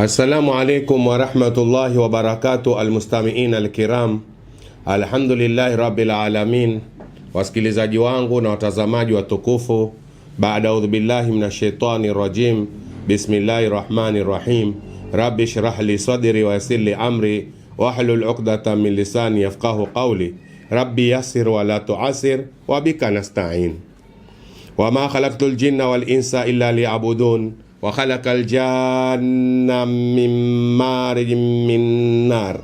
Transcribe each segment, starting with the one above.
Assalamu alaikum wa rahmatullahi wa barakatuh, almustami'in alkiram. Alhamdulillahi rabbil alamin. Wasikilizaji wangu na watazamaji watukufu, baada audhu billahi minash shaitani rajim. Bismillahir rahmanir rahim. Rabbi shrah li sadri wa yassir li amri wahlul 'uqdatan min lisani yafqahu qawli. Rabbi yassir wa la tu'assir wa bika nasta'in. Wa ma khalaqtul jinna wal insa illa liya'budun. Wa khalaqal janna min marijin min nar.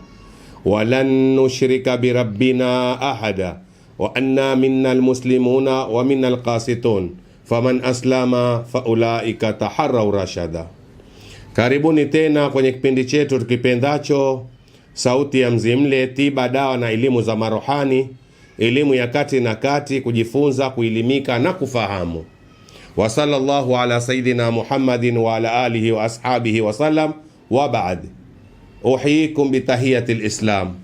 Wa lan nushrika bi rabbina ahada. Wa anna minnal muslimuna wa minnal qasitun. Faman aslama fa ulaika taharraw rashada. Karibuni tena kwenye kipindi chetu tukipendacho Sauti ya Mzimle, tiba, dawa na elimu za marohani, elimu ya kati na kati, kujifunza, kuelimika na kufahamu. Wa sallallahu ala sayidina Muhammadin wa ala alihi wa ashabihi wa sallam, wa ba'd. Uhiikum bitahiyatil Islam.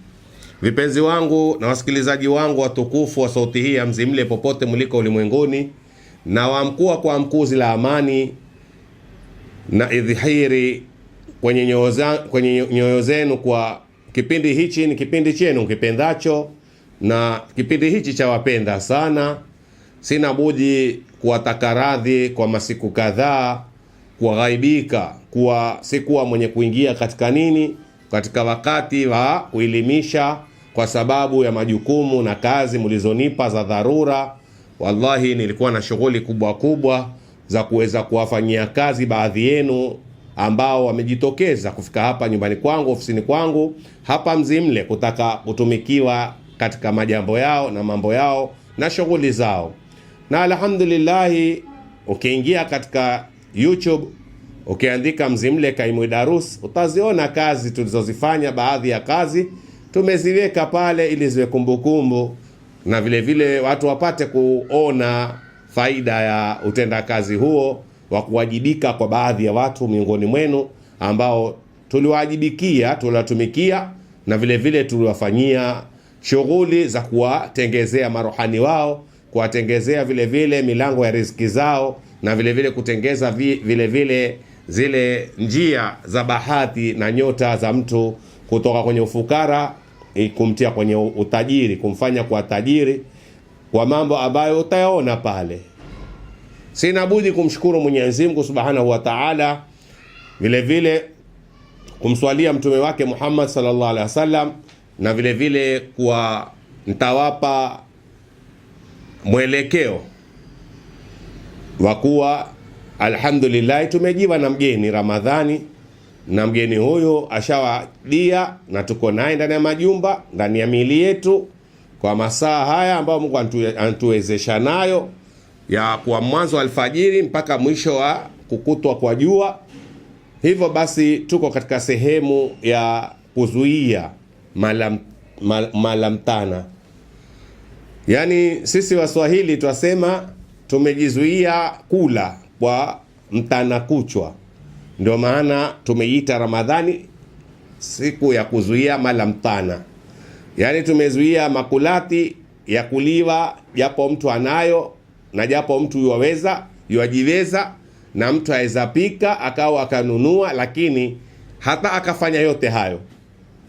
Vipenzi wangu na wasikilizaji wangu watukufu wa sauti hii ya Mzimle popote mliko ulimwenguni, na waamkua kwa mkuzi la amani na idhihiri kwenye nyoyo zenu kwa kipindi hichi. Ni kipindi chenu kipendacho, na kipindi hichi cha wapenda sana. Sina budi kuwataka radhi kwa masiku kadhaa kuwaghaibika, kuwa sikuwa mwenye kuingia katika wakati wa kuelimisha kwa sababu ya majukumu na kazi mlizonipa za dharura. Wallahi nilikuwa na shughuli kubwa za kuweza kuwafanyia kazi baadhi yenu ambao wamejitokeza kufika hapa nyumbani kwangu, ofisini kwangu hapa Mzimle, kutaka kutumikiwa katika majambo yao na mambo yao na shughuli zao. Na alhamdulillah, ukiingia katika YouTube ukiandika Mzimle Kaimu Darus, utaziona kazi tulizozifanya. Baadhi ya kazi tumeziweka pale ili ziwe kumbukumbu, na vile vile watu wapate kuona faida ya utendakazi huo wa kuwajibika kwa baadhi ya watu miongoni mwenu ambao tuliwajibikia, tuliwatumikia, na vile vile tuliwafanyia shughuli za kuwatengezea marohani wao, kuwatengezea vile vile milango ya riziki zao, na vile vile kutengeza vile vile zile njia za bahati na nyota za mtu kutoka kwenye ufukara kumtia kwenye utajiri, kumfanya kuwa tajiri kwa mambo ambayo utayaona pale. Sina budi kumshukuru Mwenyezi Mungu Subhanahu wa Ta'ala, vile vile kumswalia mtume wake Muhammad sallallahu alaihi wasallam, na vile vile kwa nitawapa mwelekeo wa kuwa alhamdulillah tumejiwa na mgeni Ramadhani, na mgeni huyo ashawadia na tuko naye ndani ya majumba, ndani ya miili yetu kwa masaa haya ambayo Mungu anatuwezesha nayo, ya kwa mwanzo alfajiri mpaka mwisho wa kukutwa kwa jua. Hivyo basi tuko katika sehemu ya kuzuia malamtana. Yani sisi Waswahili twasema tumejizuia kula kwa mtana kuchwa. Ndio maana tumeita Ramadhani siku ya kuzuia malamtana. Yani tumezuia makulati ya kuliwa japo mtu anayo, na japo mtu yuwajiweza, na mtu aweza pika akawa akanunua, lakini hata akafanya yote hayo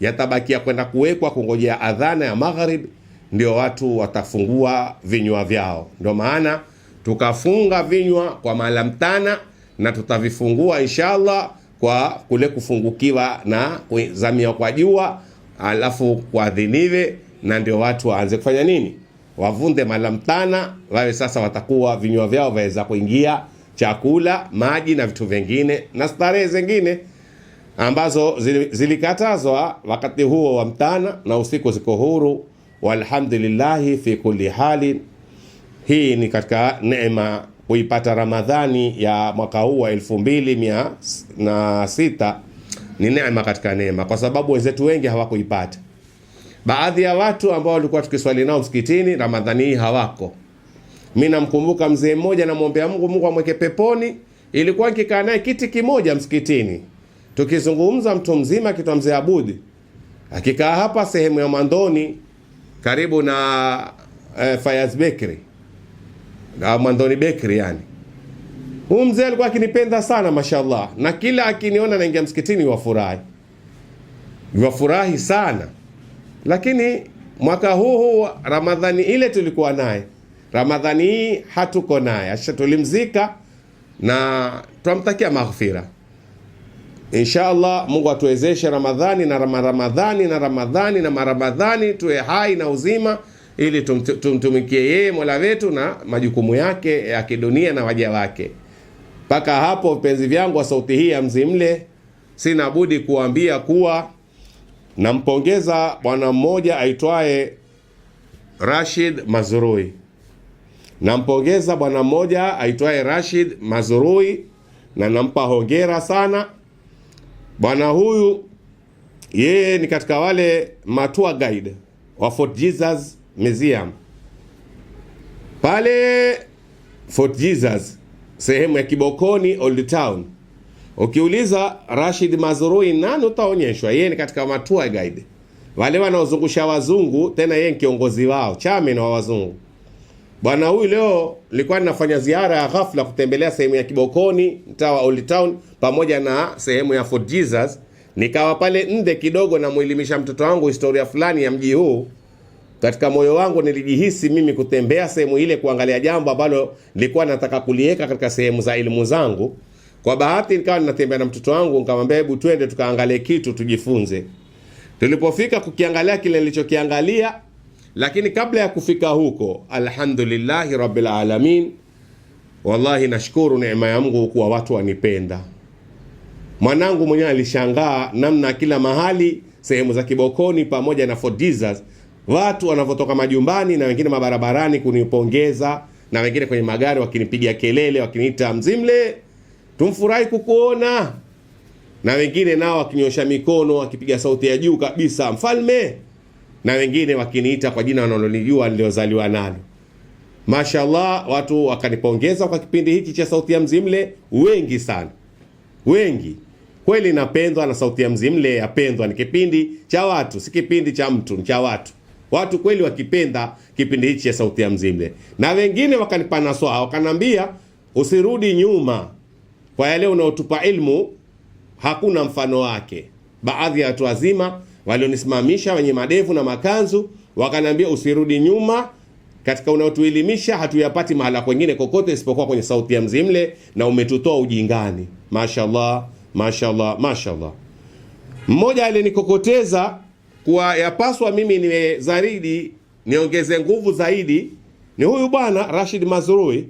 yatabakia kwenda kuwekwa kungojea adhana ya maghrib, ndio watu watafungua vinywa vyao. Ndio maana tukafunga vinywa kwa malamtana, na tutavifungua inshallah kwa kule kufungukiwa na kuzamia kwa jua, alafu kuadhiniwe, na ndio watu waanze kufanya nini? Wavunde malamtana, wawe sasa watakuwa vinywa vyao waweza kuingia chakula, maji na vitu vingine na starehe zingine ambazo zilikatazwa wakati huo wa mtana, na usiku ziko huru. Walhamdulillahi fi kulli hali. Hii ni katika neema kuipata Ramadhani ya mwaka huu wa 2006. Ni neema katika neema, kwa sababu wenzetu wengi hawakuipata. Baadhi ya watu ambao walikuwa tukiswali nao msikitini Ramadhani hii hawako. Mimi namkumbuka mzee mmoja, namwombea Mungu amweke peponi. Ilikuwa nikikaa naye kiti kimoja msikitini, tukizungumza mtu mzima kitwa mzee Abudi, akikaa hapa sehemu ya Mandoni karibu na Fayaz Bakery, na Mandoni Bakery yani. Huyu mzee alikuwa akinipenda sana mashallah, na kila akiniona naingia msikitini wafurahi sana. Lakini mwaka huu Ramadhani ile tulikuwa naye, Ramadhani hii hatuko naye, tulimzika na tunamtakia maghfira. Inshallah Mungu atuwezeshe Ramadhani na Ramadhani tuwe hai na uzima, ili tumtumikie yeye Mola wetu na majukumu yake ya kidunia na waja wake. Mpaka hapo vipenzi vyangu wa sauti hii ya Mzimle, sina budi kuambia kuwa nampongeza bwana mmoja aitwaye Rashid Mazrui. Nampongeza bwana mmoja aitwaye Rashid Mazrui na nampa hongera sana. Bwana huyu yeye ni katika wale tour guide wa Fort Jesus Museum. Pale Fort Jesus sehemu ya Kibokoni Old Town, ukiuliza Rashid Mazrui nani utaonyeshwa yeye ni katika tour guide wale wanaozungusha wazungu, tena yeye kiongozi wao, chairman wa wazungu. Bwana huyu leo nilikuwa ninafanya ziara ya ghafla kutembelea sehemu ya Kibokoni, mtaa wa Old Town pamoja na sehemu ya Fort Jesus. Nikawa pale nje kidogo na muelimisha mtoto wangu historia fulani ya mji huu. Katika moyo wangu nilijihisi mimi kutembea sehemu ile kuangalia jambo ambalo nilikuwa nataka kuliweka katika sehemu za elimu zangu. Kwa bahati nikawa ninatembea na mtoto wangu, nikamwambia hebu twende tukaangalie kitu tujifunze. Tulipofika kukiangalia kile nilichokiangalia, lakini kabla ya kufika huko, alhamdulillahi rabbil alamin, wallahi nashukuru neema ya Mungu kuwa watu wanipenda. Mwanangu mwenyewe alishangaa namna kila mahali sehemu za Kibokoni pamoja na Fort Jesus watu wanavotoka majumbani na wengine mabarabarani kunipongeza, na wengine kwenye magari wakinipigia kelele wakiniita Mzimle, tumfurahi kukuona, na wengine nao wakinyosha mikono wakipiga sauti ya juu kabisa, mfalme, na wengine wakiniita kwa jina wanalonijua niliozaliwa nalo. Mashallah, watu wakanipongeza kwa kipindi hiki cha sauti ya Mzimle, wengi sana. Wengi. Kweli napendwa na sauti ya Mzimle, yapendwa, ni kipindi cha watu, si kipindi cha mtu, ni cha watu. Watu kweli wakipenda kipindi hiki cha sauti ya Mzimle. Na wengine wakanipa nasaha, wakanambia usirudi nyuma. Kwa yale unaotupa ilmu hakuna mfano wake. Baadhi ya watu wazima walionisimamisha wenye madevu na makanzu wakanambia usirudi nyuma, katika unaotuelimisha hatuyapati mahala kwingine kokote isipokuwa kwenye sauti ya Mzimle, na umetutoa ujingani. Mashallah, mashallah, mashallah. Mmoja alinikokoteza kuwa yapaswa mimi niwe zaidi, niongeze nguvu zaidi, ni huyu bwana Rashid Mazrui,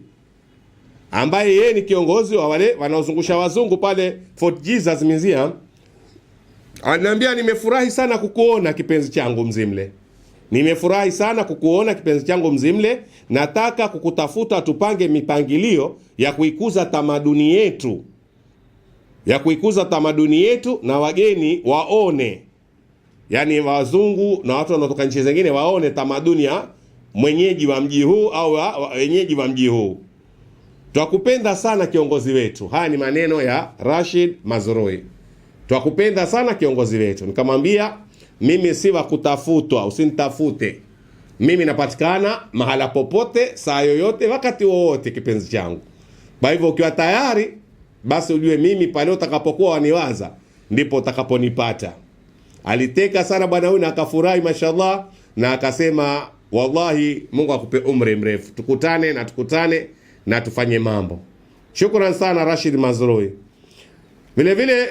ambaye yeye ni kiongozi wa wale wanaozungusha wazungu pale Fort Jesus Museum. Ananiambia nimefurahi sana kukuona kipenzi changu Mzimle. Nimefurahi sana kukuona kipenzi changu Mzimle. Nataka kukutafuta tupange mipangilio ya kuikuza tamaduni yetu. Ya kuikuza tamaduni yetu na wageni waone. Yani wazungu na watu wanaotoka nchi zingine waone tamaduni ya mwenyeji wa mji huu au wenyeji wa mji huu. Twakupenda sana kiongozi wetu. Haya ni maneno ya Rashid Mazrui. Twakupenda sana kiongozi wetu. Nikamwambia mimi si wa kutafutwa, usinitafute. Mimi napatikana mahala popote, saa yoyote, wakati wowote kipenzi changu. Kwa hivyo ukiwa tayari, basi ujue mimi pale utakapokuwa waniwaza ndipo utakaponipata. Aliteka sana bwana huyu na akafurahi mashallah, na akasema wallahi Mungu akupe umri mrefu. Tukutane na tufanye mambo. Shukran sana Rashid Mazrui. Vile vile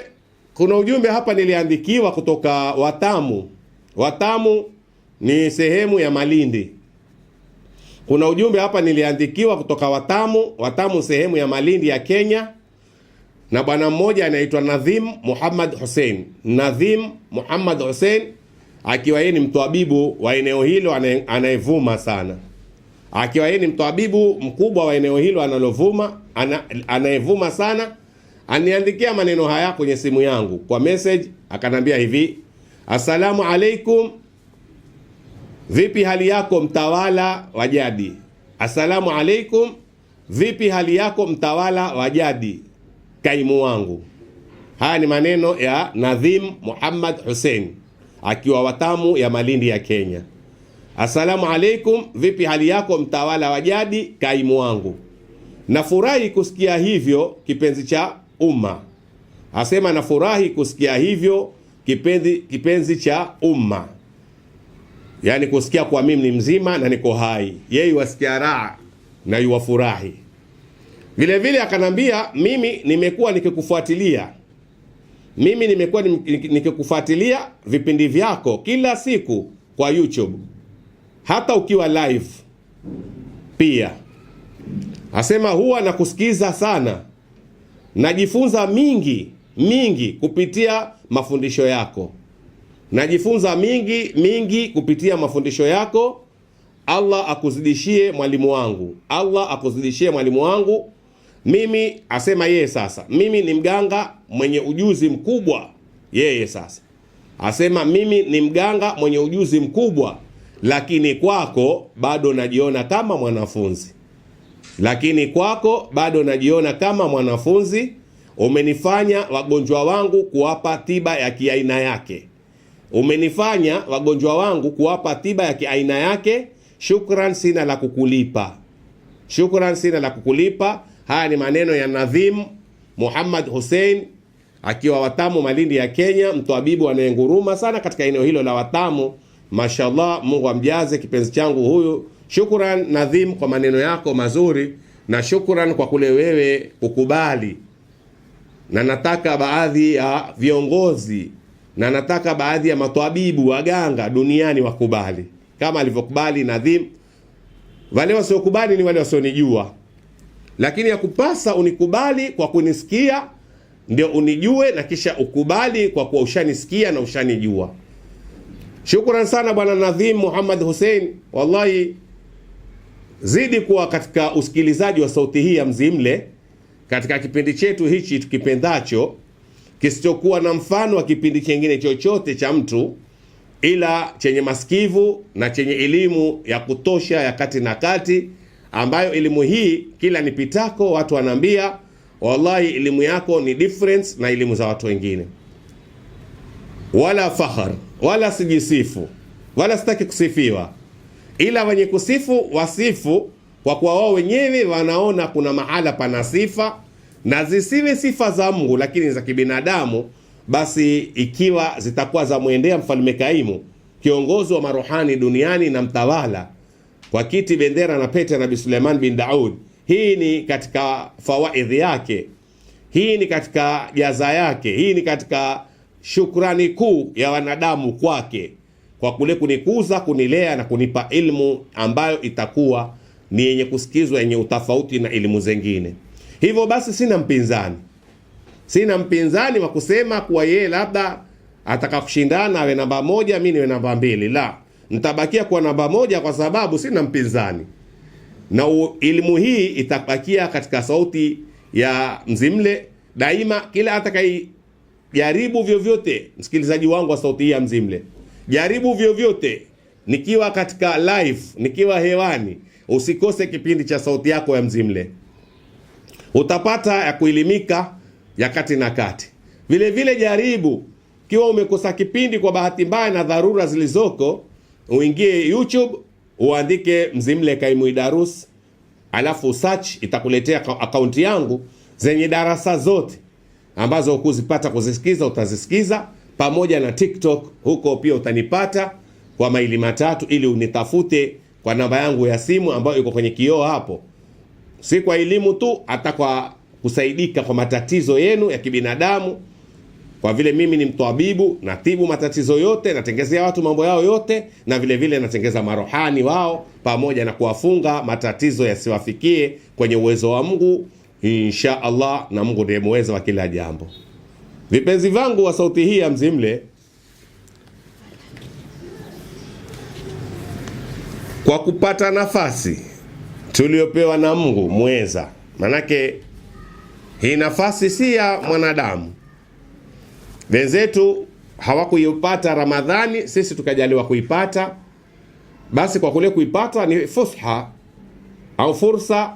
kuna ujumbe hapa niliandikiwa kutoka Watamu. Watamu ni sehemu ya Malindi. Kuna ujumbe hapa niliandikiwa kutoka Watamu. Watamu sehemu ya Malindi ya Kenya. Na bwana mmoja anaitwa Nadhim Muhammad Hussein. Nadhim Muhammad Hussein akiwa yeye ni mtabibu wa eneo hilo anayevuma sana. Akiwa yeye ni mtabibu mkubwa wa eneo hilo anayevuma sana. Aniandikia maneno haya kwenye simu yangu kwa message, akanambia hivi: Assalamu alaikum, vipi hali yako mtawala wa jadi? Assalamu alaikum, vipi hali yako mtawala wa jadi, kaimu wangu. Haya ni maneno ya Nadhim Muhammad Hussein akiwa Watamu ya Malindi ya Kenya. Assalamu alaikum, vipi hali yako mtawala wa jadi, kaimu wangu. nafurahi kusikia hivyo kipenzi cha umma. Asema nafurahi kusikia hivyo kipenzi cha umma, yani kusikia kwa mimi ni mzima na niko hai, yeye wasikia raha na yuwafurahi. Vile vile akanambia, mimi nimekuwa nikikufuatilia vipindi vyako kila siku kwa YouTube, hata ukiwa live pia. Asema huwa nakusikiza sana, najifunza mingi kupitia mafundisho yako, najifunza mingi kupitia mafundisho yako. Allah akuzidishie mwalimu wangu, Allah akuzidishie mwalimu wangu. Mimi asema yeye sasa, mimi ni mganga mwenye ujuzi mkubwa. Yeye sasa asema mimi ni mganga mwenye ujuzi mkubwa, lakini kwako bado najiona kama mwanafunzi. Lakini kwako bado najiona kama mwanafunzi. Umenifanya wagonjwa wangu kuwapa tiba ya kiaina yake. Umenifanya wagonjwa wangu kuwapa tiba ya kiaina yake. Shukran, sina la kukulipa. Shukran, sina la kukulipa. Haya ni maneno ya Nadhim Muhammad Hussein akiwa Watamu, Malindi ya Kenya, mtabibu anayenguruma sana katika eneo hilo la Watamu. Mashallah, Mungu amjaze kipenzi changu huyu. Shukran Nadhim kwa maneno yako mazuri, na shukran kwa kule wewe kukubali. Na nataka baadhi ya viongozi na nataka baadhi ya matabibu waganga duniani wakubali kama alivyokubali Nadhim. Wale wasiokubali ni wale wasionijua, lakini ya kupasa unikubali kwa kunisikia ndio unijue, na kisha ukubali kwa kuwa ushanisikia na ushanijua. Shukran sana bwana Nadhim Muhammad Hussein. Wallahi zidi kuwa katika usikilizaji wa sauti hii ya Mzimle katika kipindi chetu hichi tukipendacho, kisichokuwa na mfano wa kipindi kingine chochote cha mtu, ila chenye masikivu na chenye elimu ya kutosha ya kati na kati, ambayo elimu hii kila nipitako watu wanaambia wallahi elimu yako ni difference na elimu za watu wengine. Wala fahar, wala sijisifu, wala sitaki kusifiwa, ila wenye kusifu wasifu kwa kuwa wao wenyewe wanaona kuna mahala pana sifa, na zisiwe sifa za Mungu lakini za kibinadamu. Basi ikiwa zitakuwa za muendea mfalme kaimu, kiongozi wa maruhani duniani na mtawala kwa kiti bendera na pete, Nabii Suleiman bin Daud, hii ni katika fawaidhi yake, hii ni katika jaza yake, hii ni katika shukrani kuu ya wanadamu kwake kwa kule kunikuza, kunilea na kunipa ilmu ambayo itakuwa ni yenye kusikizwa, yenye utafauti na elimu zingine. Hivyo basi sina mpinzani wa kusema kuwa yeye labda ataka kushindana awe namba moja, mimi niwe namba mbili. La, nitabakia kuwa namba moja kwa sababu sina mpinzani, na elimu hii itabakia katika sauti ya Mzimle daima. Kila atakaye jaribu vyovyote, msikilizaji wangu wa sauti hii ya Mzimle, jaribu vyovyote, nikiwa katika live, nikiwa hewani, usikose kipindi cha sauti yako ya Mzimle. Utapata ya kuelimika ya kati na kati. Vile vile jaribu, kiwa umekosa kipindi kwa bahati mbaya na dharura zilizoko, uingie YouTube, uandike Mzimle Kaimu Idarus, alafu search, itakuletea akaunti yangu zenye darasa zote ambazo ukuzipata kuzisikiza utazisikiza, pamoja na TikTok, huko pia utanipata kwa maili matatu, ili unitafute kwa namba yangu ya simu ambayo iko kwenye kioo hapo. Si kwa elimu tu, hata kwa kusaidika kwa matatizo yenu ya kibinadamu, kwa vile mimi ni mtabibu, natibu matatizo yote, natengezea watu mambo yao yote, na vile vile natengeza marohani wao, pamoja na kuwafunga matatizo yasiwafikie kwenye uwezo wa Mungu insha Allah, na Mungu ndiye muweza wa kila jambo. Vipenzi vangu wa sauti hii ya Mzimle, kwa kupata nafasi tuliopewa na Mungu muweza, manake hii nafasi si ya mwanadamu. Wenzetu hawakuipata Ramadhani, sisi tukajaliwa kuipata. Basi kwa kule kuipata ni fusha au fursa,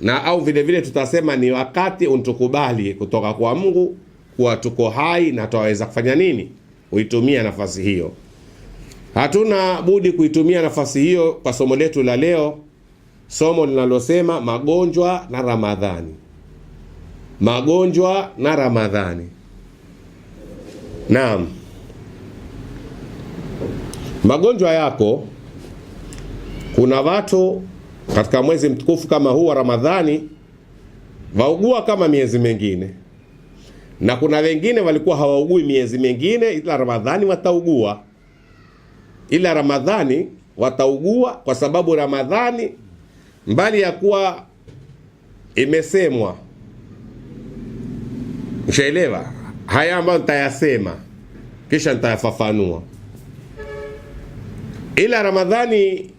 na au vile vile tutasema ni wakati untukubali kutoka kwa Mungu kuwa tuko hai na tutaweza kufanya nini? Uitumia nafasi hiyo. Hatuna budi kuitumia nafasi hiyo kwa somo letu la leo, somo linalosema magonjwa na Ramadhani. Magonjwa na Ramadhani. Naam. Magonjwa yako, kuna watu katika mwezi mtukufu kama huu wa Ramadhani waugua kama miezi mingine, na kuna wengine walikuwa hawaugui miezi mingine, ila Ramadhani wataugua. Ila Ramadhani wataugua kwa sababu Ramadhani mbali ya kuwa imesemwa, ushaelewa haya ambayo nitayasema kisha nitayafafanua, ila Ramadhani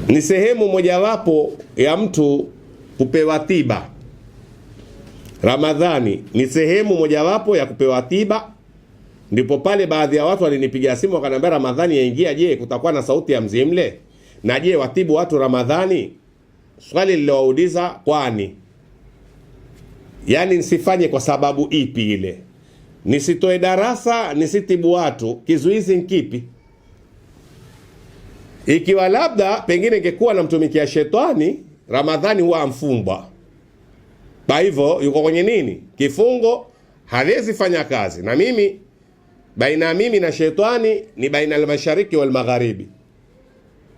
ni sehemu mojawapo ya mtu kupewa tiba. Ramadhani ni sehemu mojawapo ya kupewa tiba. Ndipo pale baadhi ya watu walinipigia simu wakaniambia Ramadhani yaingia, je, kutakuwa na sauti ya Mzimle? Na je, watibu watu Ramadhani? Swali lilowauliza, kwani yani nisifanye kwa sababu ipi ile? Nisitoe darasa, nisitibu watu, kizuizi nkipi? Ikiwa labda pengine ingekuwa namtumikia shetani, Ramadhani huwa amfungwa. Kwa hivyo yuko kwenye nini? Kifungo, hawezi fanya kazi. Na mimi, baina mimi na shetani ni baina al-mashariki wal magharibi.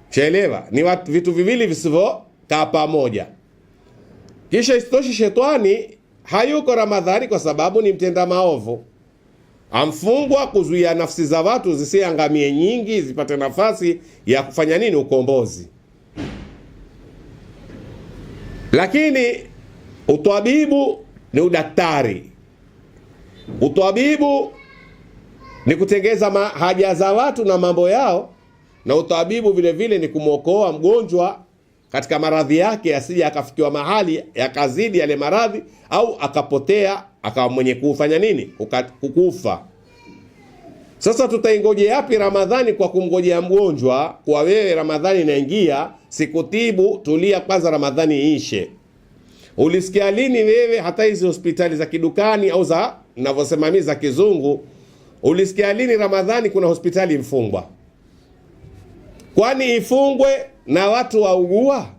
Chelewa, ni vitu viwili visivyo kaa pamoja. Kisha isitoshi, shetani hayuko Ramadhani kwa sababu ni mtenda maovu. Amfungwa kuzuia nafsi za watu zisiangamie nyingi, zipate nafasi ya kufanya nini? Ukombozi. Lakini utabibu ni udaktari. Utabibu ni kutengeza haja za watu na mambo yao, na utabibu vile vile ni kumwokoa mgonjwa katika maradhi yake, asije akafikiwa mahali yakazidi yale maradhi au akapotea akawa mwenye kufanya nini? Kukufa. Sasa tutaingoje yapi Ramadhani kwa kumngojea mgonjwa? Kwa wewe Ramadhani inaingia, sikutibu, tulia kwanza Ramadhani iishe. Ulisikia lini wewe hata hizi hospitali za kidukani au za ninavyosema mimi za kizungu, ulisikia lini Ramadhani kuna hospitali mfungwa? Kwani ifungwe na watu waugua?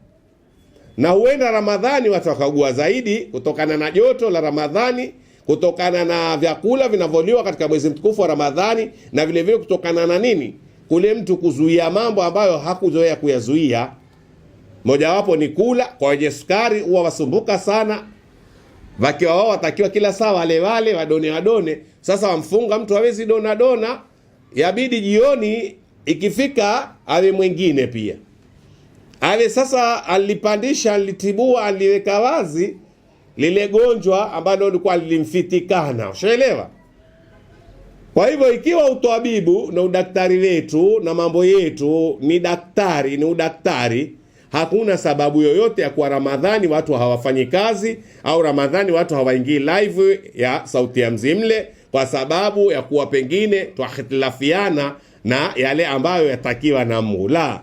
Na huenda Ramadhani watu wakaugua zaidi kutokana na joto la Ramadhani, kutokana na vyakula vinavyoliwa katika mwezi mtukufu wa Ramadhani, na vile vile kutokana na nini? Kule mtu kuzuia mambo ambayo hakuzoea kuyazuia. Mojawapo ni kula. Kwa wenye sukari huwa wasumbuka sana, wakiwa wao watakiwa kila saa wale wadone. Sasa wamfunga mtu hawezi dona, yabidi jioni ikifika awe mwingine pia. Awe sasa alipandisha, alitibua, aliweka wazi lile gonjwa ambalo lilikuwa lilimfitikana. Ushaelewa? Kwa hivyo ikiwa utabibu na udaktari wetu na mambo yetu ni udaktari, hakuna sababu yoyote ya kuwa Ramadhani watu hawafanyi kazi au Ramadhani watu hawaingii live ya sauti ya Mzimle kwa sababu ya kuwa pengine tuhitilafiana na yale ambayo yatakiwa na Mungu. La,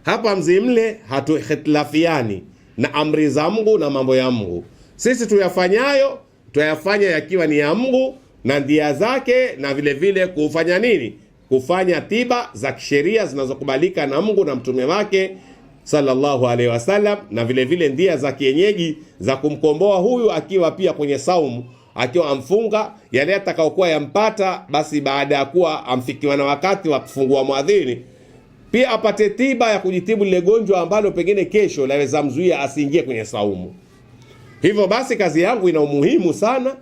hapa Mzimle hatuhitilafiani na amri za Mungu na mambo ya Mungu. Sisi tuyafanyayo, tuyafanya yakiwa ni ya Mungu na ndia zake, na vile vile kufanya nini? Kufanya tiba za kisheria zinazokubalika na Mungu na mtume wake sallallahu alaihi wasallam, na vile vile ndia za kienyeji za kumkomboa huyu akiwa pia kwenye saumu, akiwa amfunga yale atakayokuwa yampata, basi baada ya kuwa amfikiwa na wakati wa kufungua muadhini, pia apate tiba ya kujitibu lile gonjwa ambalo pengine kesho laweza mzuia asiingie kwenye saumu. Hivyo basi kazi yangu ina umuhimu sana,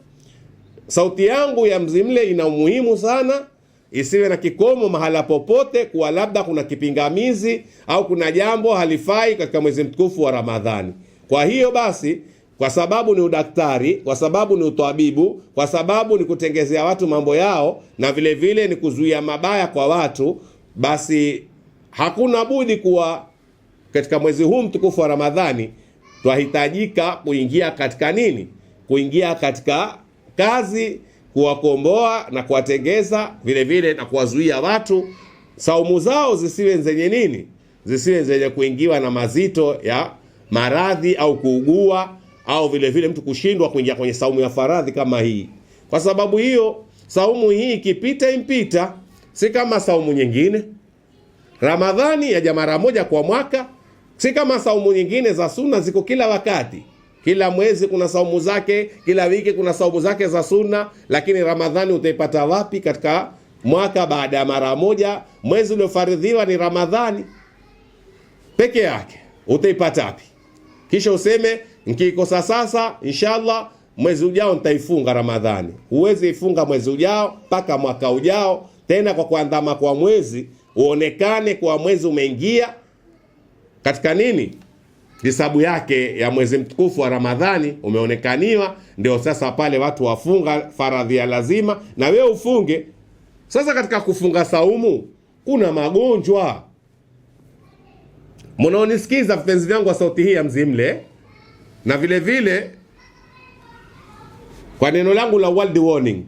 sauti yangu ya Mzimle ina umuhimu sana, isiwe na kikomo mahala popote kuwa labda kuna kipingamizi au kuna jambo halifai katika mwezi mtukufu wa Ramadhani. Kwa hiyo basi, kwa sababu ni udaktari, kwa sababu ni utabibu, kwa sababu ni kutengezea watu mambo yao, na vile vile ni kuzuia mabaya kwa watu, basi hakuna budi kuwa katika mwezi huu mtukufu wa Ramadhani twahitajika kuingia katika nini? Kuingia katika kazi, kuwakomboa na kuwatengeza, vile vile na kuwazuia watu saumu zao zisiwe zenye nini? Zisiwe zenye kuingiwa na mazito ya maradhi au kuugua, au vile vile mtu kushindwa kuingia kwenye saumu ya faradhi kama hii. Kwa sababu hiyo saumu hii ikipita impita, si kama saumu nyingine. Ramadhani yaja mara moja kwa mwaka, si kama saumu nyingine za sunna ziko kila wakati. Kila mwezi kuna saumu zake, kila wiki kuna saumu zake za sunna, lakini Ramadhani utaipata wapi katika mwaka baada ya mara moja? Mwezi uliofaridhiwa ni Ramadhani peke yake, utaipata wapi? Kisha useme nikikosa sasa, inshallah mwezi ujao nitaifunga Ramadhani. Huwezi ifunga mwezi ujao mpaka mwaka ujao, tena kwa kuandama kwa mwezi uonekane kwa mwezi umeingia katika nini? Hisabu yake ya mwezi mtukufu wa Ramadhani umeonekaniwa, ndio sasa pale watu wafunga faradhi ya lazima na wewe ufunge. Sasa katika kufunga saumu kuna magonjwa. Mnaonisikiza vipenzi vyangu wa sauti hii ya Mzimle, na vile vile kwa neno langu la world warning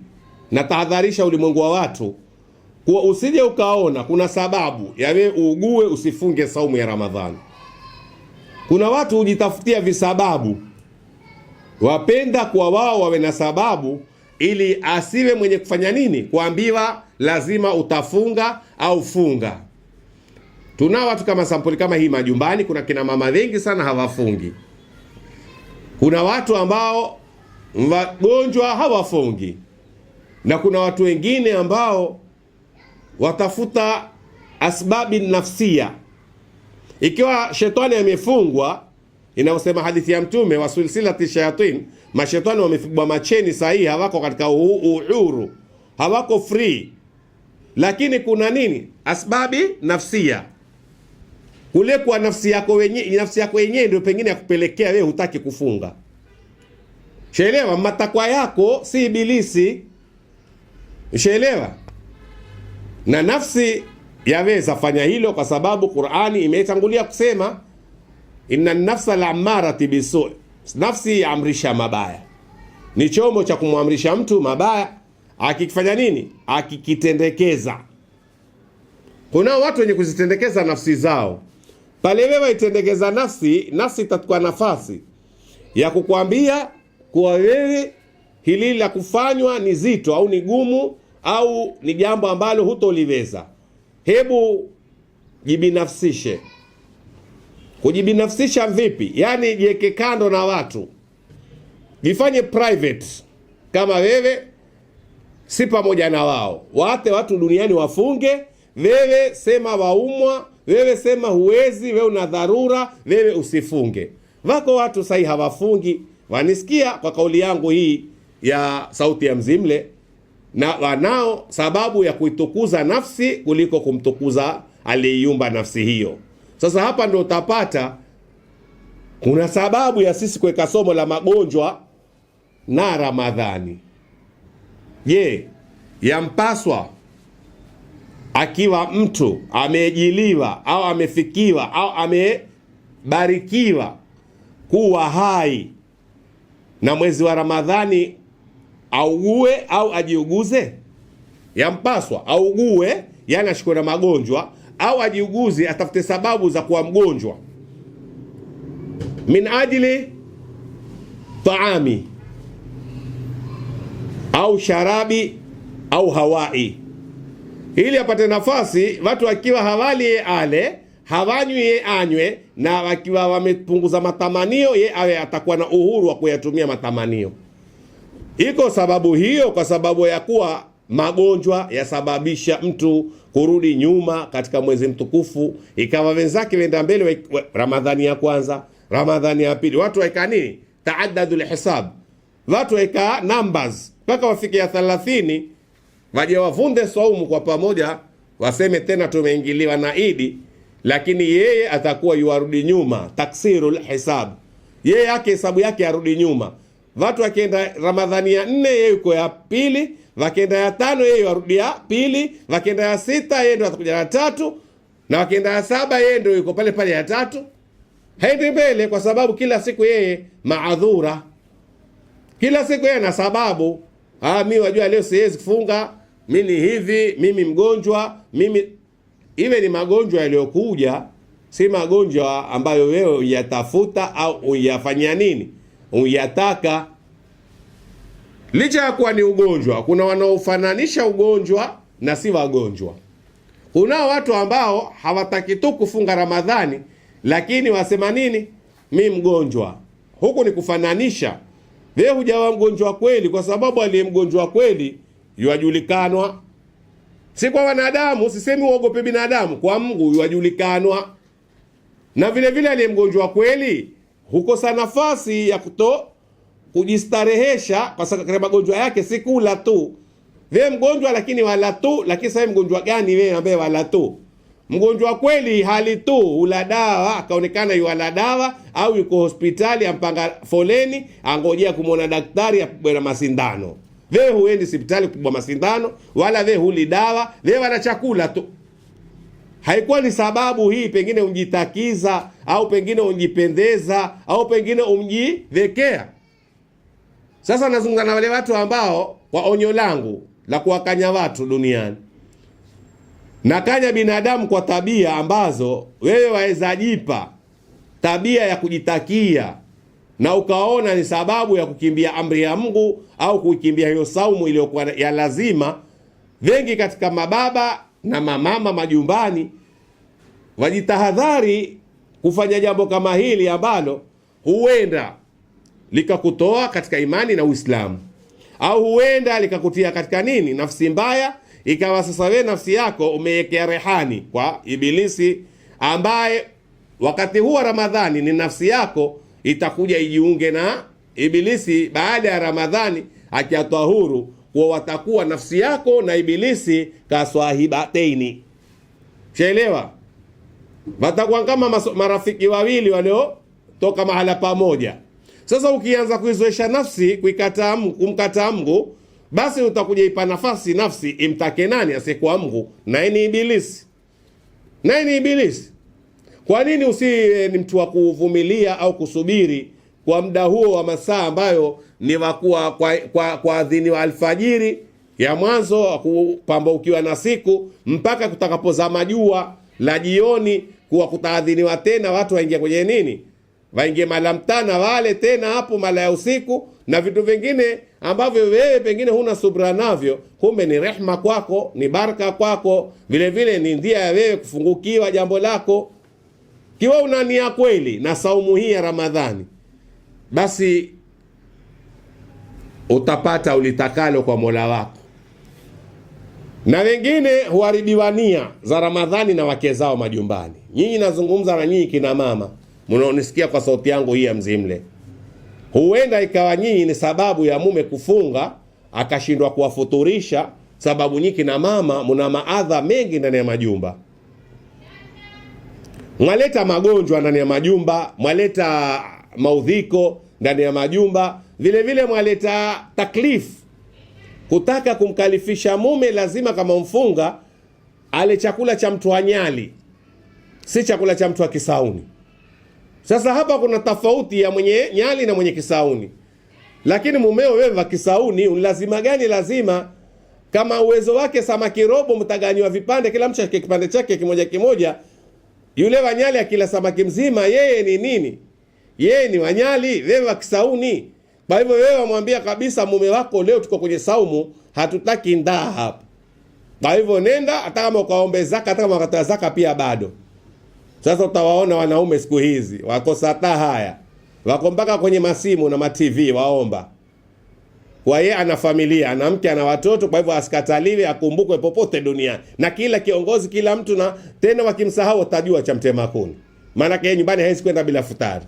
na tahadharisha ulimwengu wa watu kuwa usije ukaona kuna sababu ya wewe uugue usifunge saumu ya Ramadhani. Kuna watu hujitafutia visababu, wapenda kwa wao wawe na sababu ili asiwe mwenye kufanya nini? Kuambiwa lazima utafunga au funga. Tuna watu kama sampuli kama hii majumbani. Kuna kina mama wengi sana hawafungi. Kuna watu ambao wagonjwa hawafungi, na kuna watu wengine ambao watafuta asbabi nafsia. Ikiwa shetani amefungwa, inaosema hadithi ya Mtume wa silsilati shayatin, mashetani wamefungwa macheni sahihi, hawako katika uhuru, hawako free. Lakini kuna nini? Asbabi nafsia. Kule kwa nafsi yako wenyewe ndio pengine yakupelekea wewe hutaki kufunga. Sheelewa, matakwa yako si ibilisi. Sheelewa. Na nafsi yaweza fanya hilo kwa sababu Qur'ani imetangulia kusema inna nafsa la'amarati bisu. Nafsi yaamrisha mabaya. Ni chombo cha kumwamrisha mtu mabaya, akikifanya nini? Akikitendekeza. Kuna watu wenye kuzitendekeza nafsi zao. Pale wewe itendekeza nafsi itakuwa nafasi ya kukwambia kuwa wewe hili la kufanywa ni zito au ni gumu au ni jambo ambalo hutoliweza. Hebu jibinafsishe. Kujibinafsisha vipi? Yani jiweke kando na watu, jifanye private, kama wewe si pamoja na wao. Waate watu duniani wafunge, wewe sema waumwa, wewe sema huwezi, wewe una dharura, wewe usifunge. Wako watu sahi hawafungi, wanisikia kwa kauli yangu hii ya sauti ya Mzimle, na wanao sababu ya kuitukuza nafsi kuliko kumtukuza aliyeiumba nafsi hiyo. Sasa hapa ndio utapata kuna sababu ya sisi kuweka somo la magonjwa na Ramadhani. Je, yampaswa akiwa mtu amejiliwa au amefikiwa au amebarikiwa kuwa hai na mwezi wa Ramadhani augue au ajiuguze? Yampaswa augue, yani ashikwe na magonjwa, au ajiuguze, atafute sababu za kuwa mgonjwa min ajili taami au sharabi au hawai, ili apate nafasi. Watu wakiwa hawali ye ale, hawanywi ye anywe, na wakiwa wamepunguza matamanio ye awe atakuwa na uhuru wa kuyatumia matamanio. Iko sababu hiyo, kwa sababu ya kuwa magonjwa yasababisha mtu kurudi nyuma katika mwezi mtukufu. Ikawa wenzake wenda mbele, Ramadhani ya kwanza, Ramadhani ya pili, watu waika nini? Taaddadul hisab. Watu waika numbers mpaka wafike ya 30, waje wavunde saumu kwa pamoja, waseme tena tumeingiliwa na Idi, lakini yeye atakuwa yuarudi nyuma, taksirul hisab. Yeye yake hesabu yake arudi nyuma. Watu wakienda Ramadhani ya 4, yeye yuko ya pili, wakienda ya 5 yeye yarudi ya pili, wakienda ya 6 yeye ndo atakuja ya 3, na wakienda ya 7 yeye ndo yuko pale pale ya 3. Haendi mbele kwa sababu kila siku yeye maadhura. Kila siku yeye na sababu. Mimi wajua leo siwezi kufunga, mimi hivi, mimi mgonjwa, mimi iwe ni magonjwa yaliyokuja, si magonjwa ambayo wewe uyatafuta au uyafanyia nini? Uyataka. Licha ya kuwa ni ugonjwa, kuna wanaofananisha ugonjwa na si wagonjwa. Kuna watu ambao hawataki tu kufunga Ramadhani, lakini wasema nini? Mi mgonjwa. Huku ni kufananisha. Wewe hujawa mgonjwa kweli, kwa sababu aliye mgonjwa kweli yuajulikanwa. Si kwa wanadamu, sisemi uogope binadamu, kwa Mungu yuajulikanwa. Na vile vile aliye mgonjwa kweli hukosa nafasi ya kujistarehesha, kwa sababu magonjwa yake si kula tu. Wewe mgonjwa lakini wala tu, lakini sasa mgonjwa gani wewe ambaye wala tu? Mgonjwa kweli hali tu ula dawa, akaonekana yuala dawa, au yuko hospitali ampanga foleni angojea kumwona daktari apigwe masindano. Wewe huendi hospitali kupigwa masindano, wala wewe huli dawa, wewe wala chakula tu. Haikuwa ni sababu hii, pengine unjitakiza au pengine unjipendeza au pengine umjivekea. Sasa nazungumza na wale watu ambao kwa onyo langu la kuwakanya watu duniani, na kanya binadamu kwa tabia ambazo wewe waweza jipa tabia ya kujitakia, na ukaona ni sababu ya kukimbia amri ya Mungu au kukimbia hiyo saumu iliyokuwa ya lazima. Wengi katika mababa na mamama majumbani wajitahadhari kufanya jambo kama hili ambalo huenda likakutoa katika imani na Uislamu, au huenda likakutia katika nini, nafsi mbaya. Ikawa sasa wewe nafsi yako umeiwekea rehani kwa Ibilisi, ambaye wakati huwa Ramadhani ni nafsi yako itakuja ijiunge na Ibilisi baada ya Ramadhani, akiatoa huru, kwa watakuwa nafsi yako na Ibilisi kaswahibateini. Shaelewa? Watakuwa kama marafiki wawili walio toka mahala pamoja. Sasa ukianza kuizoesha nafsi kumkataa Mungu, basi utakuja ipa nafasi nafsi imtake nani asiyekuwa Mungu, naye ni Ibilisi. Naye ni Ibilisi. Kwa nini ni mtu wa kuvumilia au kusubiri kwa muda huo wa masaa ambayo ni wakuwa kwa adhini wa alfajiri ya mwanzo kupamba ukiwa na siku mpaka kutakapozama jua la jioni, kuwa kutaadhiniwa tena watu waingia kwenye nini, waingie mala mtana wale tena hapo mala ya usiku, na vitu vingine ambavyo wewe pengine huna subra navyo, kumbe ni rehma kwako, ni baraka kwako, vile vile ni ndia ya wewe kufungukiwa jambo lako. Kiwa una nia kweli na saumu hii ya Ramadhani, basi utapata ulitakalo kwa Mola wako. Na wengine huharibiwa nia za Ramadhani na wake zao majumbani. Nyinyi nazungumza na nyinyi kina mama mnaonisikia kwa sauti yangu hii ya Mzimle. Huenda ikawa nyinyi ni sababu ya mume kufunga akashindwa kuwafuturisha, sababu nyinyi kina mama mna maadha mengi ndani ya majumba. Mwaleta magonjwa ndani ya majumba, mwaleta maudhiko ndani ya majumba, vile vile mwaleta taklifu. Kutaka kumkalifisha mume lazima kama mfunga ale chakula cha mtu wa nyali, si chakula cha mtu wa Kisauni. Sasa hapa kuna tofauti ya mwenye nyali na mwenye Kisauni. Lakini mumeo wewe wa Kisauni lazima gani? Lazima kama uwezo wake samaki robo mtaganywa vipande, kila mtu kipande chake kimoja kimoja. Yule wanyali akila samaki mzima, yeye ni nini? Yeye ni wanyali, wewe wa Kisauni. Kwa hivyo wewe wamwambia kabisa mume wako, leo tuko kwenye saumu, hatutaki ndaa hapa. Kwa hivyo nenda, hata kama ukaombe zaka, hata kama ukatoa zaka pia bado. Sasa utawaona wanaume siku hizi wakosa hata haya, wako mpaka kwenye masimu na ma-TV waomba. Kwa yeye ana familia, ana mke, ana watoto, kwa hivyo asikataliwe, akumbukwe popote duniani. Na kila kiongozi, kila mtu, na tena wakimsahau utajua cha mtema kuni. Maana yeye nyumbani hawezi kwenda bila futari.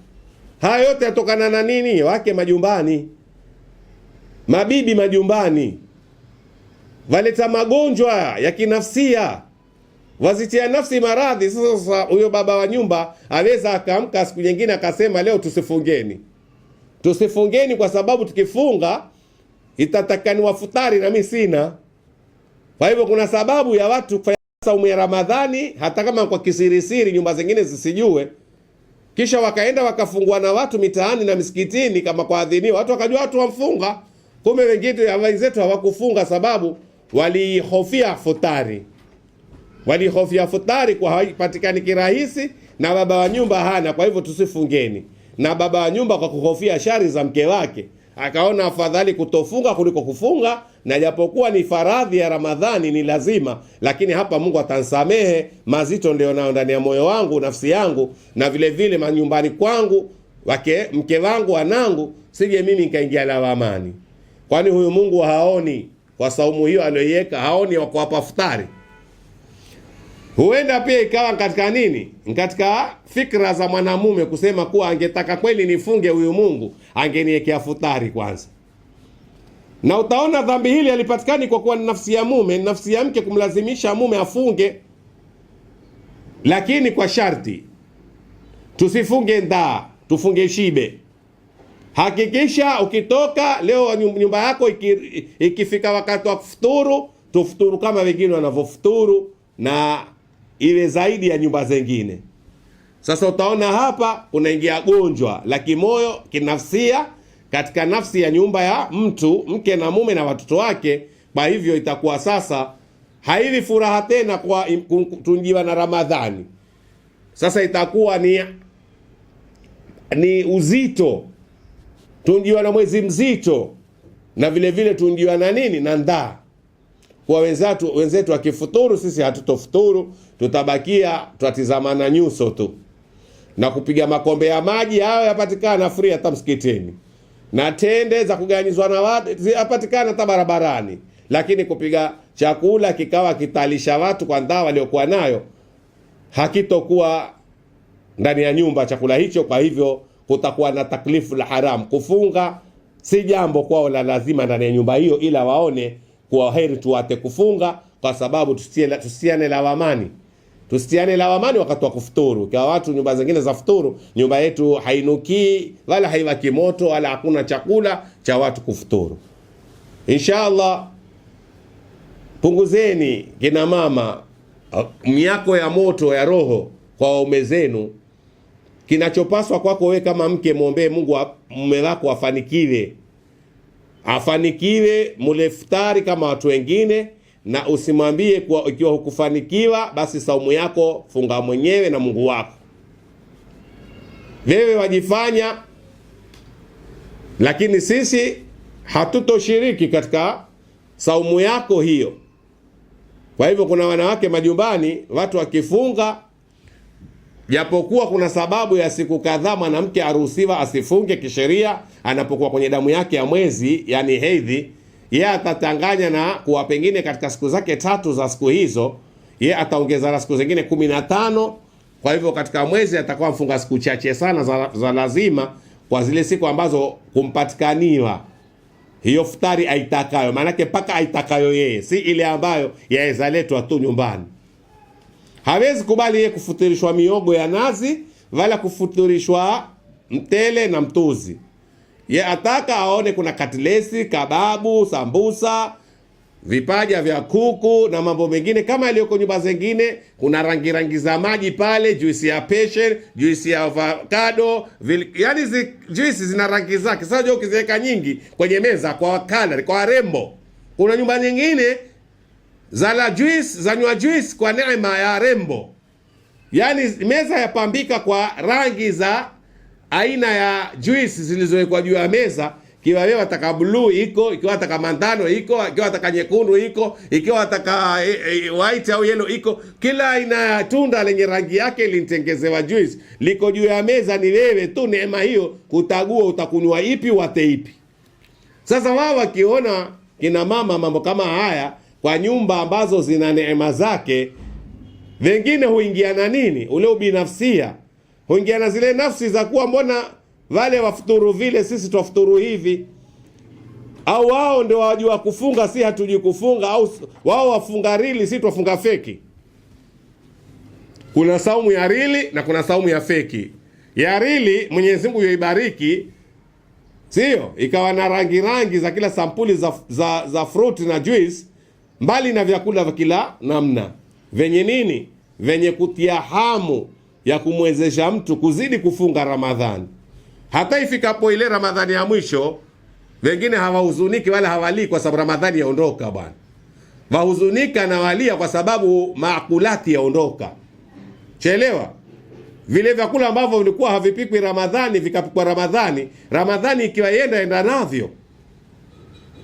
Haya yote yatokana na nini? Wake majumbani, mabibi majumbani, waleta magonjwa ya kinafsia, wazitia nafsi maradhi. Sasa huyo baba wa nyumba aweza akaamka siku nyingine akasema leo tusifungeni kwa sababu tukifunga itatakani wafutari na mimi sina. Kwa hivyo kuna sababu ya watu kufanya saumu ya Ramadhani hata kama kwa kisirisiri, nyumba zingine zisijue, kisha wakaenda wakafungua na watu mitaani na misikitini kama kwa adhiniwa, watu wakajua watu wamfunga. Kumbe wengine wenzetu hawakufunga sababu walihofia futari. Walihofia futari kwa haipatikani kirahisi, na baba wa nyumba hana, kwa hivyo tusifungeni. Na baba wa nyumba kwa kuhofia shari za mke wake akaona afadhali kutofunga kuliko kufunga, na japokuwa ni faradhi ya Ramadhani ni lazima, lakini hapa Mungu atansamehe mazito ndio nao ndani ya moyo wangu, nafsi yangu, na vile vile manyumbani kwangu, mke wangu, wanangu, sije mimi nikaingia lawamani. Kwani huyu Mungu haoni kwa saumu hiyo aliyoiweka, haoni wako hapa futari? Huenda pia ikawa katika nini, katika fikra za mwanamume kusema kuwa angetaka kweli nifunge, huyu Mungu angeniwekea futari kwanza. Na utaona dhambi hili alipatikani kwa kuwa ni nafsi ya mume, nafsi ya mke kumlazimisha mume afunge, lakini kwa sharti tusifunge ndaa, tufunge shibe. Hakikisha ukitoka leo nyumba yako ikifika wakati wa kufuturu, tufuturu kama wengine wanavyofuturu, na iwe zaidi ya nyumba zingine. Sasa utaona hapa kunaingia gonjwa la kimoyo, kinafsia, katika nafsi ya nyumba ya mtu, mke na mume na watoto wake. Kwa hivyo itakuwa sasa haivi furaha tena kwa tunjiwa na Ramadhani. Sasa itakuwa ni uzito, tunjiwa na mwezi mzito, na vile vile tunjiwa na nini, na ndaa. Kwa wenzetu wakifuturu, sisi hatutofuturu, tutabakia tutatizamana nyuso tu, na kupiga makombe ya maji hayo yapatikana free hata msikitini, na tende za kuganyizwa na watu yapatikana hata barabarani, lakini kupiga chakula kikawa kitalisha watu kwa ndaa waliokuwa nayo, hakitokuwa ndani ya nyumba chakula hicho. Kwa hivyo kutakuwa na taklifu la haram. Kufunga si jambo kwao la lazima ndani ya nyumba hiyo, ila waone kwa heri tuwate kufunga, kwa sababu tusiane lawamani. Tusiane lawamani wakati wa kufuturu. Kwa watu nyumba zingine za futuru, nyumba yetu hainukii wala haiwaki moto wala hakuna chakula cha watu kufuturu. Inshallah, punguzeni kina mama miako ya moto ya roho kwa waume zenu. Kinachopaswa kwako wewe kama mke, muombe Mungu mume wako afanikiwe mule futari kama watu wengine, na usimwambie kwa ikiwa hukufanikiwa basi saumu yako funga mwenyewe na Mungu wako. Wewe wajifanya, lakini sisi hatutoshiriki katika saumu yako hiyo. Kwa hivyo kuna wanawake majumbani, watu wakifunga, japokuwa kuna sababu ya siku kadhaa mwanamke aruhusiwa asifunge kisheria anapokuwa kwenye damu yake ya mwezi, yani hedhi, yeye atatanganya na kuwa pengine katika siku zake 3 za siku hizo, yeye ataongeza na siku zingine 15. Kwa hivyo katika mwezi atakuwa mfunga siku chache sana za lazima, kwa zile siku ambazo kumpatikaniwa hiyo futari aitakayo. Maanake paka aitakayo yeye, si ile ambayo yaweza letwa tu nyumbani. Hawezi kubali yeye kufuturishwa miogo ya nazi wala kufuturishwa mtele na mtuzi. Ye ataka aone kuna katlesi, kababu, sambusa, vipaja vya kuku na mambo mengine kama yaliyoko nyumba zingine. Kuna rangi za maji pale, juisi ya passion, juisi ya avocado, yani juisi zina rangi zake. Sasa ukiziweka nyingi kwenye meza kwa color, kwa rembo. Kuna nyumba nyingine zanywa juice kwa neema ya rembo, yani meza yapambika kwa rangi za aina ya juice zilizowekwa juu ya meza. Kiwa wewe wataka blue iko, ikiwa wataka mandano iko, ikiwa wataka nyekundu iko, ikiwa wataka white au yellow iko. Kila aina ya tunda lenye rangi yake linitengezewa juice, liko juu ya meza. Ni wewe tu neema hiyo kutagua utakunywa ipi, wate ipi. Sasa wao wakiona kina mama mambo kama haya kwa nyumba ambazo zina neema zake, wengine huingia na nini, ule ubinafsia, huingia na zile nafsi za kuwa mbona wale wafuturu vile, sisi twafuturu hivi, au wao ndio wajua kufunga, si hatujui kufunga, au wao wafunga rili, si twafunga feki. Kuna saumu ya rili na kuna saumu ya feki. Ya rili Mwenyezi Mungu yoibariki, sio ikawa na rangi za kila sampuli za fruit na juice, mbali na vyakula vya kila namna venye nini, venye kutia hamu ya kumwezesha mtu kuzidi kufunga Ramadhani. Hata ifikapo ile Ramadhani ya mwisho, wengine hawahuzuniki wala hawalii kwa sababu Ramadhani yaondoka bwana. Wahuzunika na walia kwa sababu maakulati yaondoka. Chelewa. vile vyakula ambavyo vilikuwa havipikwi Ramadhani vikapikwa Ramadhani, Ramadhani ikiwa enda navyo.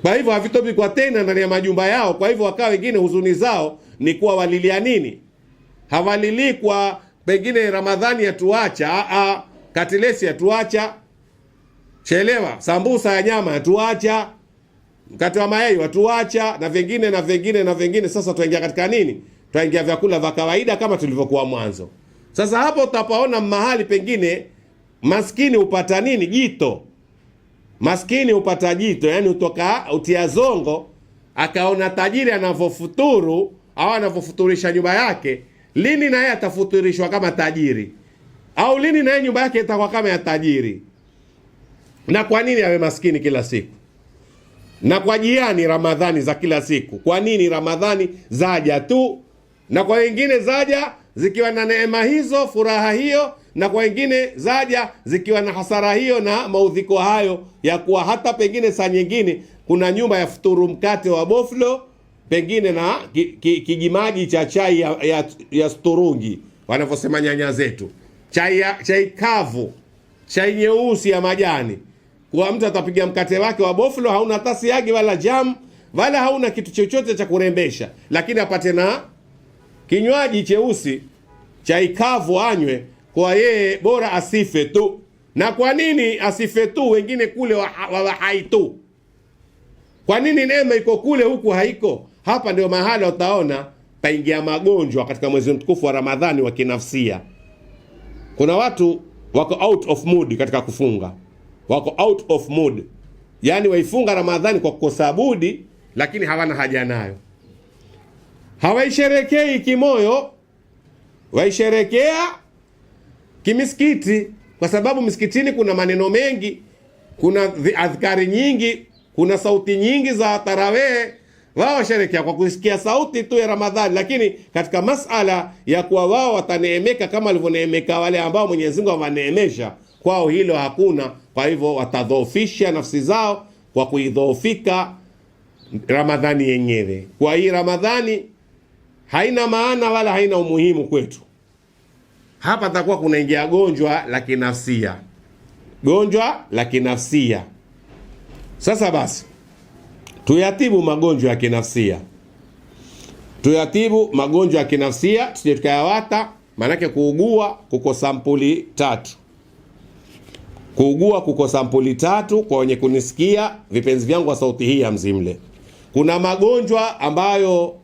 Kwa hivyo havitopikwa tena ndani ya majumba yao. Kwa hivyo wakawa wengine huzuni zao ni kuwa walilia nini? Hawalilii kwa pengine Ramadhani yatuacha, katilesi yatuacha, chelewa, sambusa ya nyama yatuacha, mkate wa mayai watuacha, na vingine na vingine na vingine. Sasa tuingia katika nini? Tuingia vyakula vya kawaida kama tulivyokuwa mwanzo. Sasa hapo utapaona mahali pengine maskini upata nini? Jito. Maskini upata jito, yani utoka utia zongo, akaona tajiri anavofuturu au anavofuturisha nyumba yake, lini naye atafuturishwa kama tajiri? Au lini naye nyumba yake itakuwa kama ya tajiri? Na kwa nini awe maskini kila siku? Na kwa jiani Ramadhani za kila siku, kwa nini Ramadhani zaja tu? Na kwa wengine zaja zikiwa na neema hizo, furaha hiyo, na kwa wengine zaja zikiwa na hasara hiyo na maudhiko hayo, ya kuwa hata pengine saa nyingine kuna nyumba ya futuru mkate wa boflo pengine na kijimaji cha chai ya sturungi wanavyosema nyanya zetu, chai kavu, chai nyeusi ya majani. Kwa mtu atapiga mkate wake wa boflo, hauna hata siagi wala jam wala hauna kitu chochote cha kurembesha, lakini apate na kinywaji cheusi, chai kavu anywe, kwa yeye bora asife tu. Na kwa nini asife tu? Wengine kule wa hai tu. Kwa nini neema iko kule huku haiko? Hapa ndio mahala utaona paingia magonjwa katika mwezi mtukufu wa Ramadhani wa kinafsia. Kuna watu wako out of mood katika kufunga, wako out of mood, yani waifunga Ramadhani kwa kukosa budi, lakini hawana haja nayo. Hawaisherekei kimoyo, waisherekea kimisikiti, kwa sababu misikitini kuna maneno mengi, kuna adhkari nyingi, kuna sauti nyingi za tarawih. Wao washerekea kwa kusikia sauti tu ya Ramadhani, lakini katika masala ya kuwa wao wataneemeka kama walivyoneemeka wale ambao Mwenyezi Mungu awaneemesha, kwao hilo hakuna. Kwa hivyo watadhoofisha nafsi zao kwa kuidhoofika Ramadhani yenyewe. Kwa hii Ramadhani haina maana wala haina umuhimu kwetu. Hapa takuwa kunaingia gonjwa la kinafsia, gonjwa la kinafsia. Sasa basi tuyatibu magonjwa ya kinafsia, tuyatibu magonjwa ya kinafsia, tusije tukayawata. Maanake kuugua kuko sampuli tatu, kuugua kuko sampuli tatu. Kwa wenye kunisikia vipenzi vyangu wa sauti hii ya Mzimle, kuna magonjwa ambayo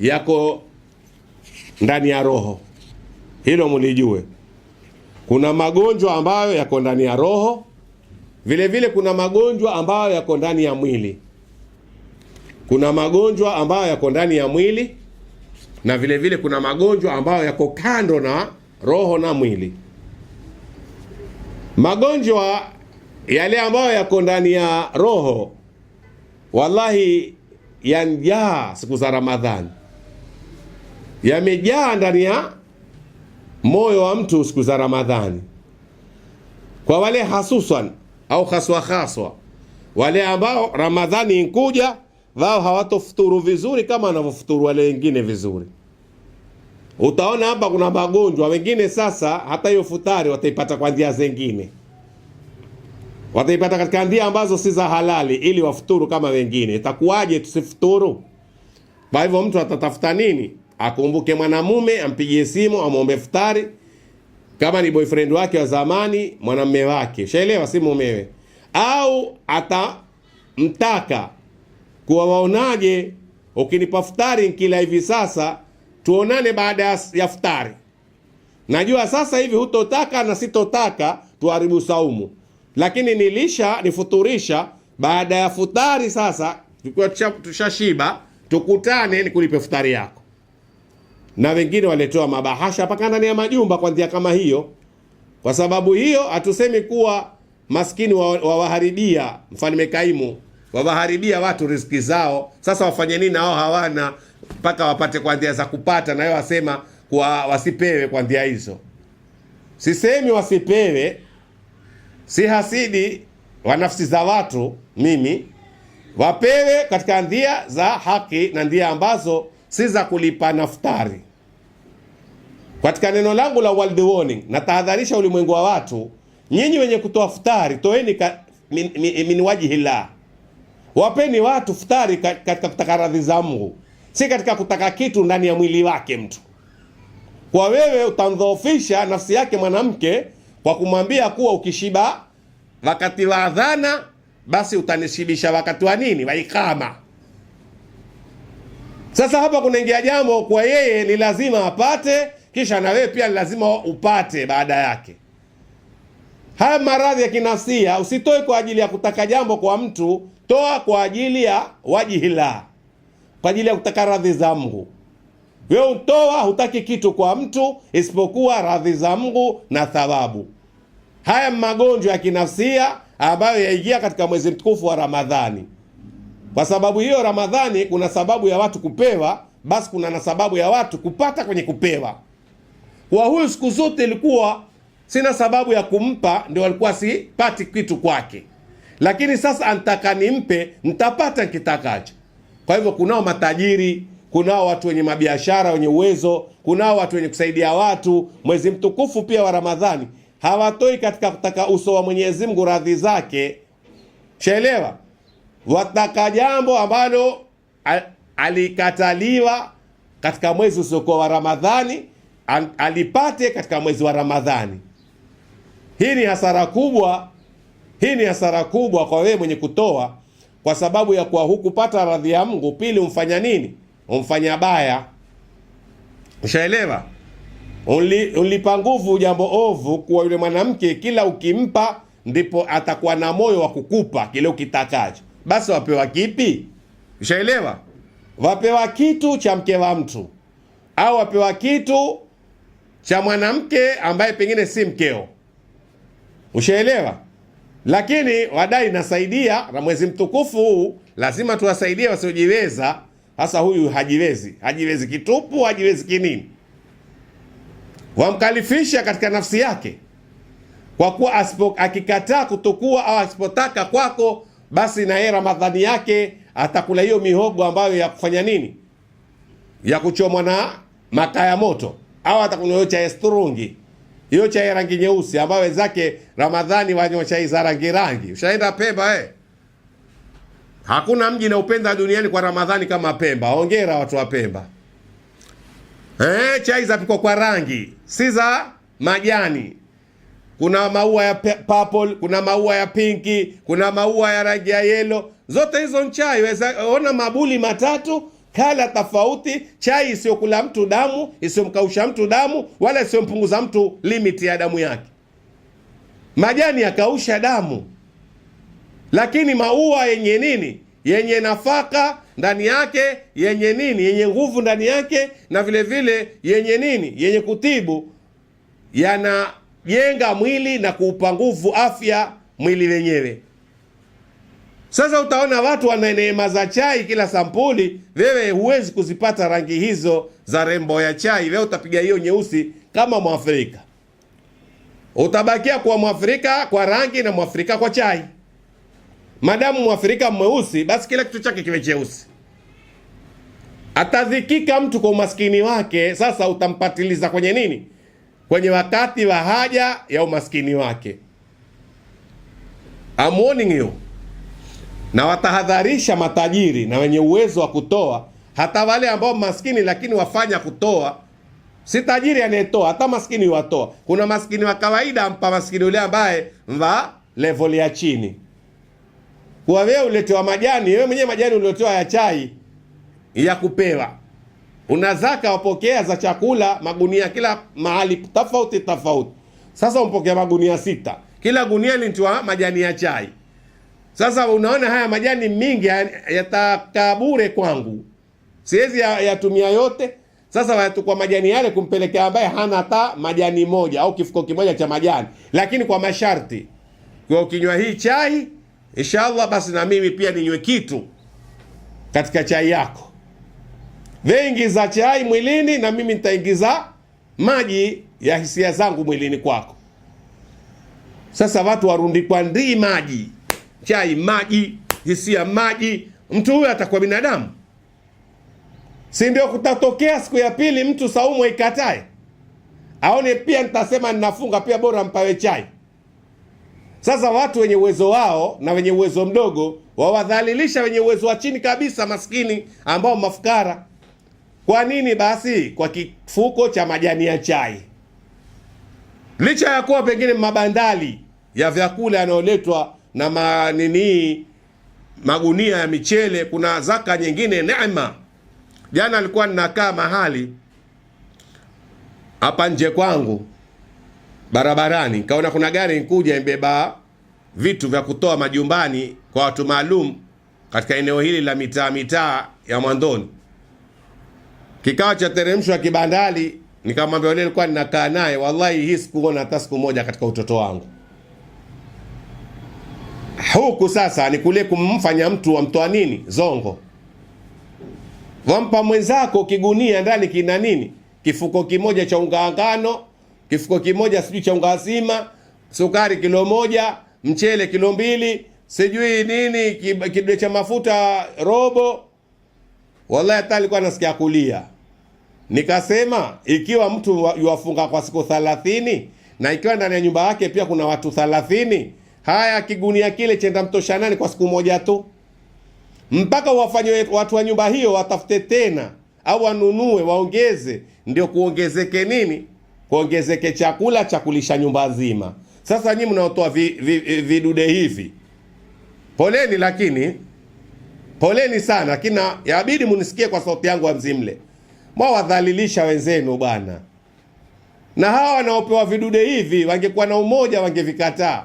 yako ndani ya roho, hilo mulijue. Kuna magonjwa ambayo yako ndani ya roho, vile vile kuna magonjwa ambayo yako ndani ya mwili. Kuna magonjwa ambayo yako ndani ya mwili, na vile vile kuna magonjwa ambayo yako kando na roho na mwili. Magonjwa yale ambayo yako ndani ya roho, wallahi yanjaa siku za Ramadhani, yamejaa ndani ya moyo wa mtu siku za Ramadhani. Kwa wale hasusan au haswa wale ambao Ramadhani inkuja wao hawatofuturu vizuri kama wanavyofuturu wale wengine vizuri, utaona hapa kuna magonjwa wengine. Sasa hata hiyo futari wataipata kwa njia zingine, wataipata katika njia ambazo si za halali ili wafuturu kama wengine. Itakuwaje tusifuturu? Kwa hivyo mtu atatafuta nini? Akumbuke mwanamume, ampigie simu, amwombe futari. Kama ni boyfriend wake wa zamani, mwanamume wake, shaelewa, si mumewe. Au atamtaka kuwa waonaje, ukinipa futari nkila hivi sasa, tuonane baada ya futari. Najua sasa hivi hutotaka na sitotaka tuharibu saumu, lakini nifuturisha baada ya futari. Sasa tukiwa tushashiba, tukutane nikulipe futari yako. Na wengine waletoa mabahasha mpaka ndani ya majumba kwa njia kama hiyo. Kwa sababu hiyo hatusemi kuwa maskini wawaharibia, mfalme Kaimu wawaharibia watu riziki zao. Sasa wafanye nini? Hao hawana mpaka wapate kwa njia za kupata, na yeye wasema kwa wasipewe kwa njia hizo. Sisemi wasipewe, si hasidi wa nafsi za watu, mimi wapewe katika njia za haki na njia ambazo si za kulipa naftari. Katika neno langu la world warning, na tahadharisha ulimwengu wa watu, nyinyi wenye kutoa futari, toeni min wajhillah. Wapeni watu futari katika kutaka radhi za Mungu, si katika kutaka kitu ndani ya mwili wake mtu. Kwa wewe utandhoofisha nafsi yake mwanamke kwa kumwambia kuwa ukishiba wakati wa adhana, basi utanishibisha wakati wa nini? Wa ikama. Sasa hapa kunaingia jambo kwa yeye ni lazima apate, kisha na wewe pia ni lazima upate baada yake. Haya maradhi ya kinafsia usitoe kwa ajili ya kutaka jambo kwa mtu, toa kwa ajili ya wajihila, kwa ajili ya kutaka radhi za Mungu. Wewe utoa, hutaki kitu kwa mtu isipokuwa radhi za Mungu na thawabu. Haya magonjwa ya kinafsia ambayo yaingia katika mwezi mtukufu wa Ramadhani. Kwa sababu hiyo Ramadhani kuna sababu ya watu kupewa, basi kuna na sababu ya watu kupata kwenye kupewa. Kwa huyu siku zote ilikuwa sina sababu ya kumpa, ndio alikuwa sipati kitu kwake. Lakini sasa antaka nimpe, nitapata kitakacho. Kwa hivyo kunao matajiri, kunao watu wenye mabiashara wenye uwezo, kunao watu wenye kusaidia watu. Mwezi mtukufu pia wa Ramadhani hawatoi katika kutaka uso wa Mwenyezi Mungu, radhi zake. Shaelewa? Wataka jambo ambalo alikataliwa katika mwezi usiokuwa wa Ramadhani, alipate katika mwezi wa Ramadhani. Hii ni hasara kubwa. Hii ni hasara kubwa kwa wewe mwenye kutoa, kwa sababu ya kuwa hukupata radhi ya Mungu. Pili, umfanya nini? Umfanya baya. Ushaelewa? Ulipa nguvu jambo ovu kwa yule mwanamke, kila ukimpa ndipo atakuwa na moyo wa kukupa kile ukitakacho. Basi wapewa kipi? Ushaelewa? Wapewa kitu cha mke wa mtu, au wapewa kitu cha mwanamke ambaye pengine si mkeo. Ushaelewa? Lakini wadai nasaidia, na mwezi mtukufu huu lazima tuwasaidie wasiojiweza. Hasa huyu hajiwezi kitupu, hajiwezi kinini. Wamkalifisha katika nafsi yake, kwa kuwa akikataa kutokuwa au asipotaka kwako, basi na yeye Ramadhani yake atakula hiyo mihogo ambayo ya kufanya nini? Ya kuchomwa na makaa ya moto, au atakunywa hiyo chai sturungi, hiyo chai rangi nyeusi ambayo wenzake Ramadhani wanywa chai za rangi. Ushaenda Pemba Hakuna mji na upenda duniani kwa Ramadhani kama Pemba. Hongera watu wa Pemba. Chai zapikwa kwa rangi, si za majani. Kuna maua ya purple, kuna maua ya pinki, kuna maua ya rangi ya yellow. Zote hizo chai, ona mabuli matatu, kala tofauti. Chai isiyokula mtu damu, isiyomkausha mtu damu, wala isiyompunguza mtu limit ya damu yake. Majani yakausha damu. Lakini maua yenye nini? Yenye nafaka ndani yake, yenye nini? Yenye nguvu ndani yake, na vile vile yenye nini? Yenye kutibu, yanajenga mwili na kuupa nguvu, afya mwili wenyewe. Sasa utaona watu wana neema za chai kila sampuli. Wewe huwezi kuzipata rangi hizo za rembo ya chai. Wewe utapiga hiyo nyeusi kama Mwafrika. Utabakia kuwa Mwafrika kwa rangi na Mwafrika kwa chai. Madamu Mwafrika mweusi, basi kila kitu chake kiwe cheusi. Atadhikika mtu kwa umaskini wake. Sasa utampatiliza kwenye nini? Kwenye wakati wa haja ya umaskini wake. I'm warning you. Na watahadharisha matajiri na wenye uwezo wa kutoa, hata wale ambao maskini lakini wafanya kutoa. Si tajiri anayetoa, hata maskini watoa. Kuna maskini wa kawaida ampa maskini yule ambaye mva level ya chini. Kwa wewe uletewa majani, wewe mwenyewe majani uletewa ya chai ya kupewa. Unazaka wapokea za chakula magunia kila mahali tofauti. Sasa umpokea magunia 6. Kila gunia linitoa majani ya chai. Sasa unaona haya majani mingi yatakaa bure kwangu. Siwezi yatumia yote. Sasa wayatukua majani yale kumpelekea ambaye hana hata majani moja au kifuko kimoja cha majani. Lakini kwa masharti. Kwa ukinywa hii chai, inshallah basi na mimi pia ninywe kitu katika chai yako. Ingiza chai mwilini na mimi nitaingiza maji ya hisia zangu mwilini kwako. Sasa watu warundikwa ndii maji, chai maji, hisia maji. Mtu huyo atakuwa binadamu? Si ndio kutatokea siku ya pili mtu saumu ikatae? aone pia nitasema ninafunga pia, bora mpawe chai. Sasa watu wenye uwezo wao na wenye uwezo mdogo wawadhalilisha wenye uwezo wa chini kabisa, maskini ambao mafukara. Kwa nini basi? Kwa kifuko cha majani ya chai. Licha ya kuwa pengine mabandali ya vyakula yanayoletwa na magunia ya michele, kuna zaka nyingine neema. Jana alikuwa ninakaa mahali hapa nje kwangu barabarani, kaona kuna gari nikuja imbeba vitu vya kutoa majumbani kwa watu maalum katika eneo hili la mitaa ya Mwandoni. Kikao cha teremsho kibandali, nikamwambia yule alikuwa ninakaa naye, wallahi hii sikuona hata siku moja katika utoto wangu. Huku sasa ni kule kumfanya mtu wamtoa nini zongo, wampa mwenzako kigunia ndani kina nini, kifuko kimoja cha unga ngano, kifuko kimoja sijui cha unga zima, sukari kilo moja, mchele kilo mbili, sijui nini, kidole cha mafuta robo. Wallahi hata alikuwa nasikia kulia. Nikasema ikiwa mtu yuwafunga kwa siku 30 na ikiwa ndani ya nyumba yake pia kuna watu 30, haya kigunia kile chenda mtosha nani kwa siku moja tu? Mpaka wafanye watu wa nyumba hiyo watafute tena au wanunue waongeze, ndio kuongezeke nini? Kuongezeke chakula cha kulisha nyumba nzima. Sasa nyinyi mnaotoa vidude hivi, poleni, lakini poleni sana, lakini yabidi munisikie kwa sauti yangu mzimle. Mwawadhalilisha wenzenu bwana. Na hawa wanaopewa vidude hivi wangekuwa na umoja, wangevikataa.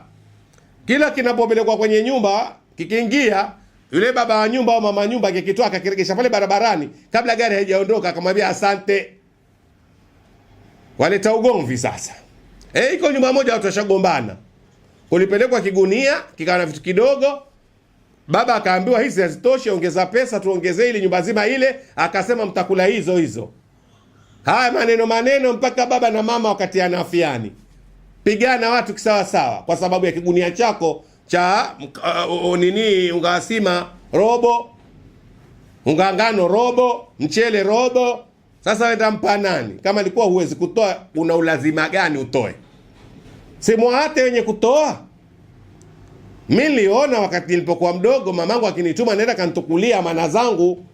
Kila kinapopelekwa kwenye nyumba kikiingia, yule baba wa nyumba au mama nyumba akikitoa akakiregesha pale barabarani kabla gari haijaondoka, akamwambia asante. Waleta ugomvi sasa. Iko nyumba moja watu washagombana. Kulipelekwa kigunia kikawa na vitu kidogo. Baba akaambiwa hizi hazitoshi, ongeza pesa tuongezee ili nyumba nzima ile. Akasema mtakula hizo. Haya maneno mpaka baba na mama wakati anafiani. Pigana watu kisawa sawa kwa sababu ya kigunia chako cha unga asima robo, unga ngano robo, mchele robo. Sasa wenda mpa nani? Kama ilikuwa huwezi kutoa, una ulazima gani utoe? Simwate wenye kutoa. Mimi niliona wakati nilipokuwa mdogo mamangu akinituma naenda kanitukulia amana zangu,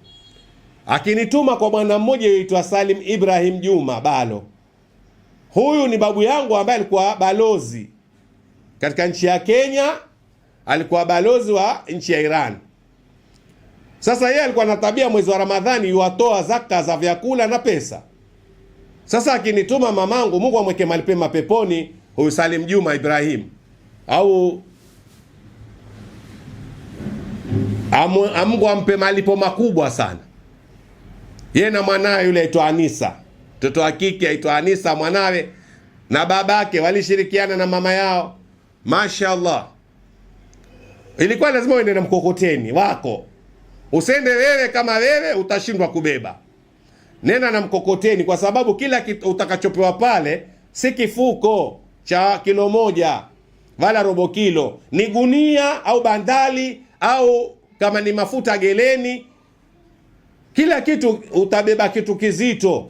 akinituma kwa bwana mmoja aitwa Salim Ibrahim Juma Balo. Huyu ni babu yangu ambaye alikuwa balozi katika nchi ya Kenya, alikuwa balozi wa nchi ya Iran. Sasa yeye alikuwa na tabia mwezi wa Ramadhani yuatoa zaka za vyakula na pesa. Sasa akinituma mamangu, Mungu amweke mahali pema peponi, huyu Salim Juma Ibrahim, au Mungu ampe malipo makubwa sana. Yeye na mwanawe yule aitwa Anisa, mtoto wa kike aitwa Anisa, mwanawe na babake walishirikiana na mama yao. Mashaallah. Ilikuwa lazima uende na mkokoteni wako. Usende wewe kama wewe utashindwa kubeba. Nenda na mkokoteni, kwa sababu kila kitu utakachopewa pale si kifuko cha kilo moja wala robo kilo, ni gunia au bandali au kama ni mafuta geleni. Kila kitu utabeba kitu kizito.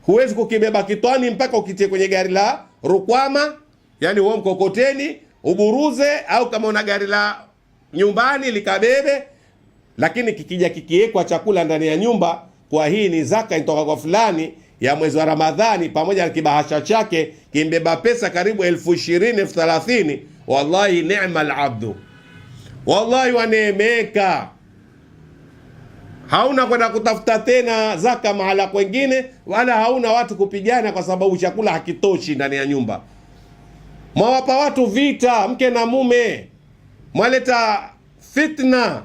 Huwezi kukibeba kitwani mpaka ukitie kwenye gari la rukwama, yani huo mkokoteni uburuze, au kama una gari la nyumbani likabebe. Lakini kikija kikiekwa chakula ndani ya nyumba, kwa hii ni zaka inatoka kwa fulani ya mwezi wa Ramadhani, pamoja na kibahasha chake kimbeba pesa karibu 20,000 30,000, wallahi ni'mal abdu, wallahi waneemeka. Hauna kwenda kutafuta tena zaka mahala kwengine, wala hauna watu kupigana kwa sababu chakula hakitoshi ndani ya nyumba. Mwawapa watu vita, mke na mume, mwaleta fitna.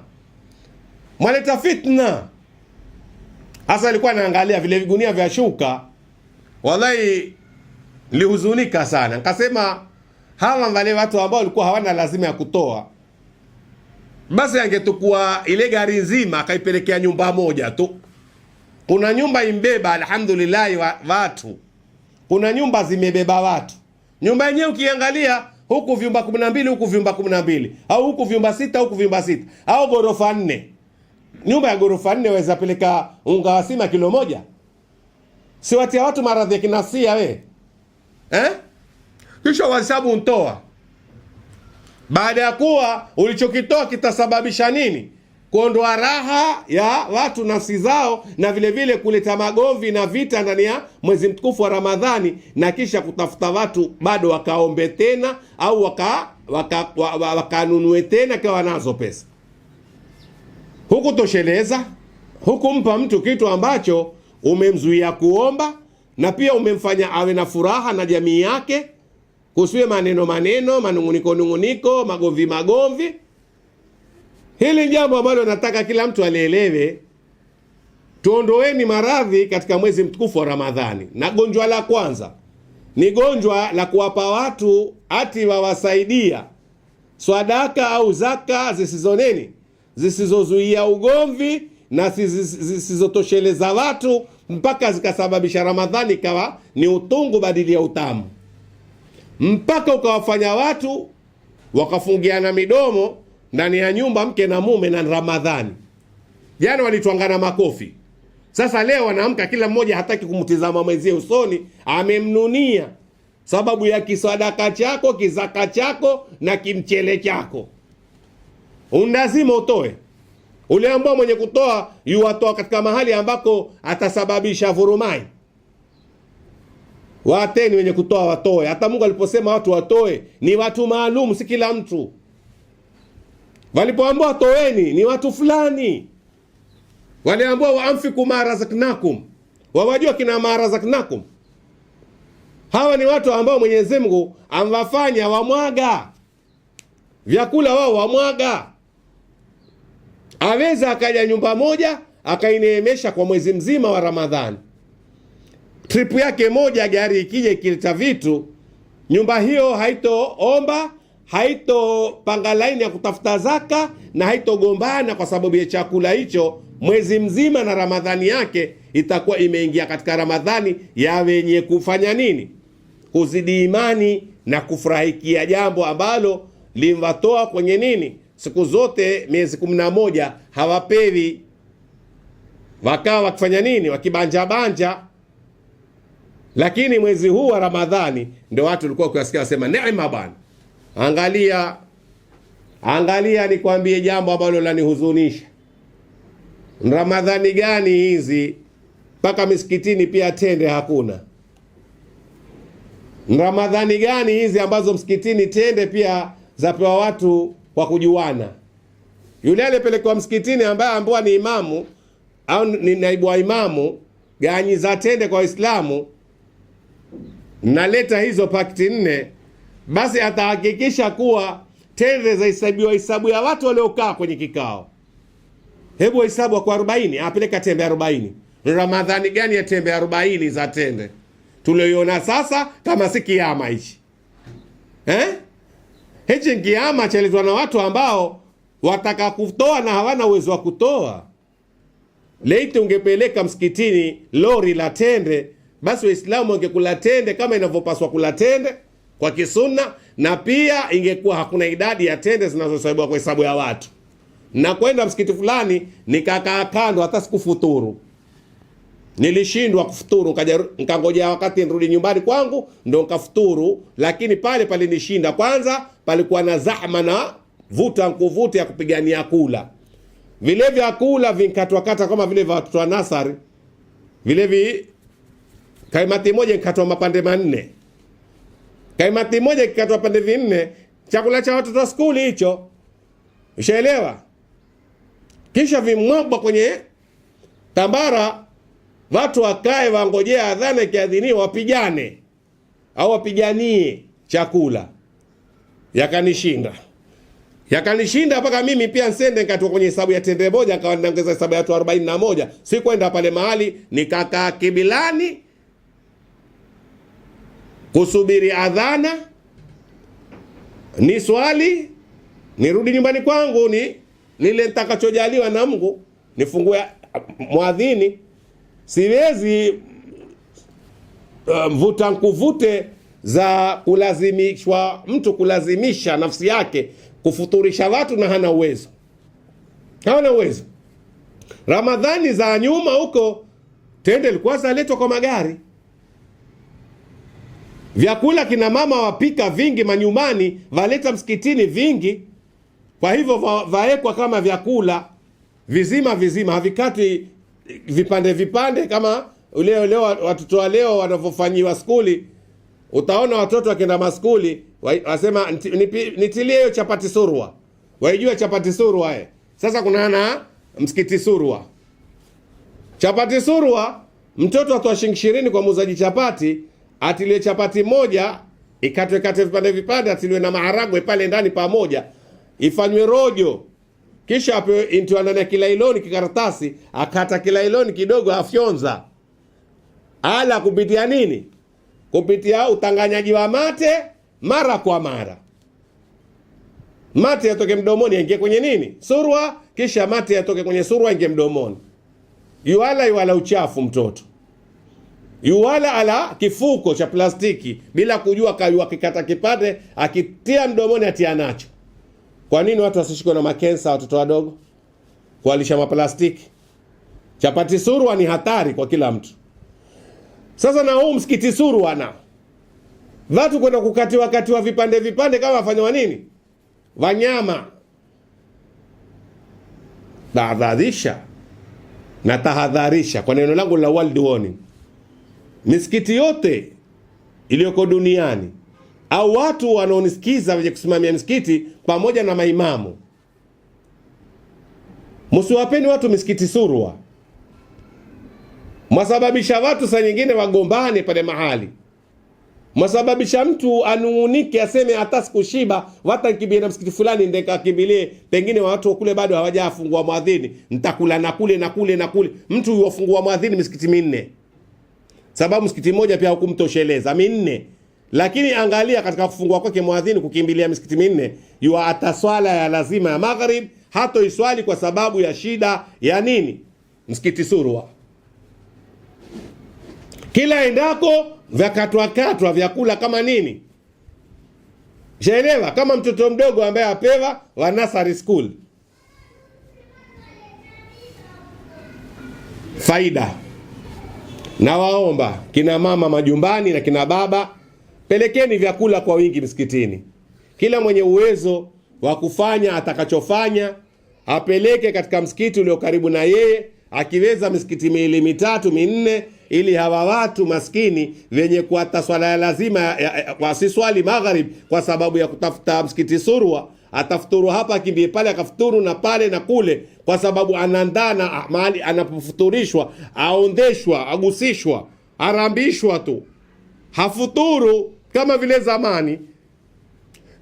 Hasa alikuwa naangalia vile vigunia vya shuka, wallahi nilihuzunika sana. Nikasema hawa wale watu ambao walikuwa hawana lazima ya kutoa, basi angetukua ile gari nzima akaipelekea nyumba moja tu. Kuna nyumba imbeba alhamdulillah watu, kuna nyumba zimebeba watu. Nyumba yenyewe ukiangalia huku vyumba 12, huku vyumba 12, au huku vyumba 6, huku vyumba 6, au gorofa 4. Nyumba ya gorofa 4 waweza peleka unga wa sima kilo moja? Si watia watu maradhi ya kinasia we. Kisha wahesabu ntoa. Baada ya kuwa ulichokitoa kitasababisha nini? Kuondoa raha ya watu nafsi zao, na vile vile kuleta magomvi na vita ndani ya mwezi mtukufu wa Ramadhani, na kisha kutafuta watu bado wakaombe tena au wakanunue tena kwa wanazo pesa. Huku tosheleza, hukumpa mtu kitu ambacho umemzuia kuomba, na pia umemfanya awe na furaha na jamii yake, kusiwe maneno manunguniko, magomvi. Hili jambo ambalo nataka kila mtu alielewe. Tuondoeni maradhi katika mwezi mtukufu wa Ramadhani. Na gonjwa la kwanza ni gonjwa la kuwapa watu ati wawasaidia swadaka au zaka zisizozuia ugomvi na zisizotosheleza watu mpaka zikasababisha Ramadhani ikawa ni utungu badili ya utamu, mpaka ukawafanya watu wakafungiana midomo ndani ya nyumba, mke na mume, na Ramadhani. Jana walitwangana makofi. Sasa leo wanaamka kila mmoja hataki kumtizama mwenzie usoni, amemnunia sababu ya kisadaka chako, kizaka chako na kimchele chako. Unazima utoe. Ule ambao mwenye kutoa yuwatoa katika mahali ambako atasababisha vurumai. Wateni wenye kutoa watoe. Hata Mungu aliposema watu watoe, ni watu maalum, si kila mtu. Walipoambiwa toeni, ni watu fulani. Waliambiwa waamfiku ma razaknakum. Wawajua kina ma razaknakum? Hawa ni watu ambao Mwenyezi Mungu amwafanya wamwaga vyakula, wao wamwaga. Aweza akaja nyumba moja akaineemesha kwa mwezi mzima wa Ramadhani. Tripu yake moja, gari ikija ikileta vitu, nyumba hiyo haitoomba, haitopanga laini ya kutafuta zaka, na haitogombana kwa sababu ya chakula hicho mwezi mzima, na Ramadhani yake itakuwa imeingia katika Ramadhani ya wenye kufanya nini? Kuzidi imani na kufurahikia jambo ambalo limwatoa kwenye nini? Siku zote miezi 11 hawapewi, wakawa wakifanya nini? Wakibanja. Lakini mwezi huu wa Ramadhani ndio watu walikuwa kusikia wasema neema bwana. Angalia nikwambie jambo ambalo lanihuzunisha. Ramadhani gani hizi mpaka misikitini pia tende hakuna? Ramadhani gani hizi ambazo msikitini tende pia zapewa watu kwa kujuana? Yule alipelekwa msikitini ambaye ni imamu au ni naibu wa imamu, ganyi za tende kwa Waislamu, naleta hizo pakiti 4, basi atahakikisha kuwa tende za hesabu ya watu waliokaa kwenye kikao. Hebu hesabu kwa 40, apeleka tembe 40. Ramadhani gani ya tembe 40 za tende tulioiona sasa kama si kiama hichi? Hichi kiama chaletwa na watu ambao wataka kutoa na hawana uwezo wa kutoa. Leiti ungepeleka msikitini lori la tende, basi Waislamu wangekula tende kama inavyopaswa kula tende kwa kisunna, na pia ingekuwa hakuna idadi ya tende zinazohesabiwa kwa hesabu ya watu. Na kwenda msikiti fulani nikakaa kando, hata sikufuturu. Nilishindwa kufuturu, nikangojea wakati nirudi nyumbani kwangu ndo nikafuturu, lakini pale nishinda. Kwanza palikuwa na zahma na vuta nkuvute ya kupigania kula. Vile vya kula vinkatwa kama vile vya watoto wa nasari. Vile kaimati moja ikatwa mapande 4. Kaimati moja ikatwa pande 4, chakula cha watoto wa skuli hicho. Ushaelewa? Kisha vimwagwa kwenye tambara, watu wakae wangojea adhana ikiadhiniwa wapigane au wapiganie chakula. Yakanishinda mpaka mimi pia nsende nikatoka kwenye hesabu ya tende moja, akawa ninaongeza hesabu ya watu 41. Sikwenda pale mahali, nikakaa kibilani kusubiri adhana, ni swali, nirudi nyumbani kwangu, nile nitakachojaliwa na Mungu, nifungue muadhini. Siwezi mvuta nkuvute za kulazimishwa, mtu kulazimisha nafsi yake kufuturisha watu na hana uwezo. Ramadhani za nyuma huko tende ilikuwa zaletwa kwa magari. Vyakula kina mama wapika vingi manyumbani, valeta msikitini vingi. Kwa hivyo vaekwa kama vyakula vizima vizima, havikati vipande vipande kama leo watoto wa leo wanavyofanyiwa skuli. Utaona watoto wakienda maskuli wasema nitilie hiyo chapati surwa. Waijua chapati surwa Sasa kuna na msikiti surwa. Chapati surwa, mtoto atoa shilingi 20 kwa muuzaji chapati, atilie chapati moja, ikatwe vipande vipande, atiliwe na maharagwe pale ndani pamoja, ifanywe rojo. Kisha apewe into ndani ya kilailoni kikaratasi, akata kilailoni kidogo afyonza. Ala kupitia nini? Kupitia utanganyaji wa mate mara kwa mara. Mate yatoke mdomoni yaingie kwenye nini? Surwa, kisha mate yatoke kwenye surwa yaingie mdomoni. Yuala uchafu mtoto. Yuala ala kifuko cha plastiki bila kujua kayua kikata kipande, akitia mdomoni atia nacho. Kwa nini watu wasishikwe na makensa watoto wadogo? Kualisha maplastiki. Chapati surwa ni hatari kwa kila mtu. Sasa na huu msikiti surwa na watu kwenda kukatiwa vipande vipande kama wafanywa nini? Wanyama. Tahadharisha kwa neno langu la world warning. Misikiti yote iliyoko duniani au watu wanaonisikiza wenye kusimamia misikiti pamoja na maimamu, msiwapeni watu misikiti surwa. Mwasababisha watu saa nyingine wagombane pale mahali. Mwasababisha mtu anuunike aseme hata sikushiba, wata nikimbie na msikiti fulani ndeka kimbilie, pengine watu kule bado hawajafungua muadhini, nitakula na kule. Mtu yofungua muadhini misikiti 4. Sababu msikiti mmoja pia hukumtosheleza 4. Lakini angalia katika kufungua kwake muadhini kukimbilia misikiti 4, yua ataswala ya lazima ya maghrib, hato iswali kwa sababu ya shida ya nini? Msikiti surwa. Kila endako vyakatwa vyakula kama nini? Shaelewa? Kama mtoto mdogo ambaye apewa wa nursery school. Faida. Na waomba kina mama majumbani na kina baba, pelekeni vyakula kwa wingi msikitini. Kila mwenye uwezo wa kufanya atakachofanya apeleke katika msikiti ulio karibu na yeye, akiweza misikiti 2, 3, 4, ili hawa watu maskini wenye kuata swala ya lazima wasiswali magharib kwa sababu ya kutafuta msikiti surwa, atafuturu hapa akimbie pale akafuturu na pale na kule, kwa sababu anandana mahali anapofuturishwa, aondeshwa, agusishwa, arambishwa tu, hafuturu kama vile zamani.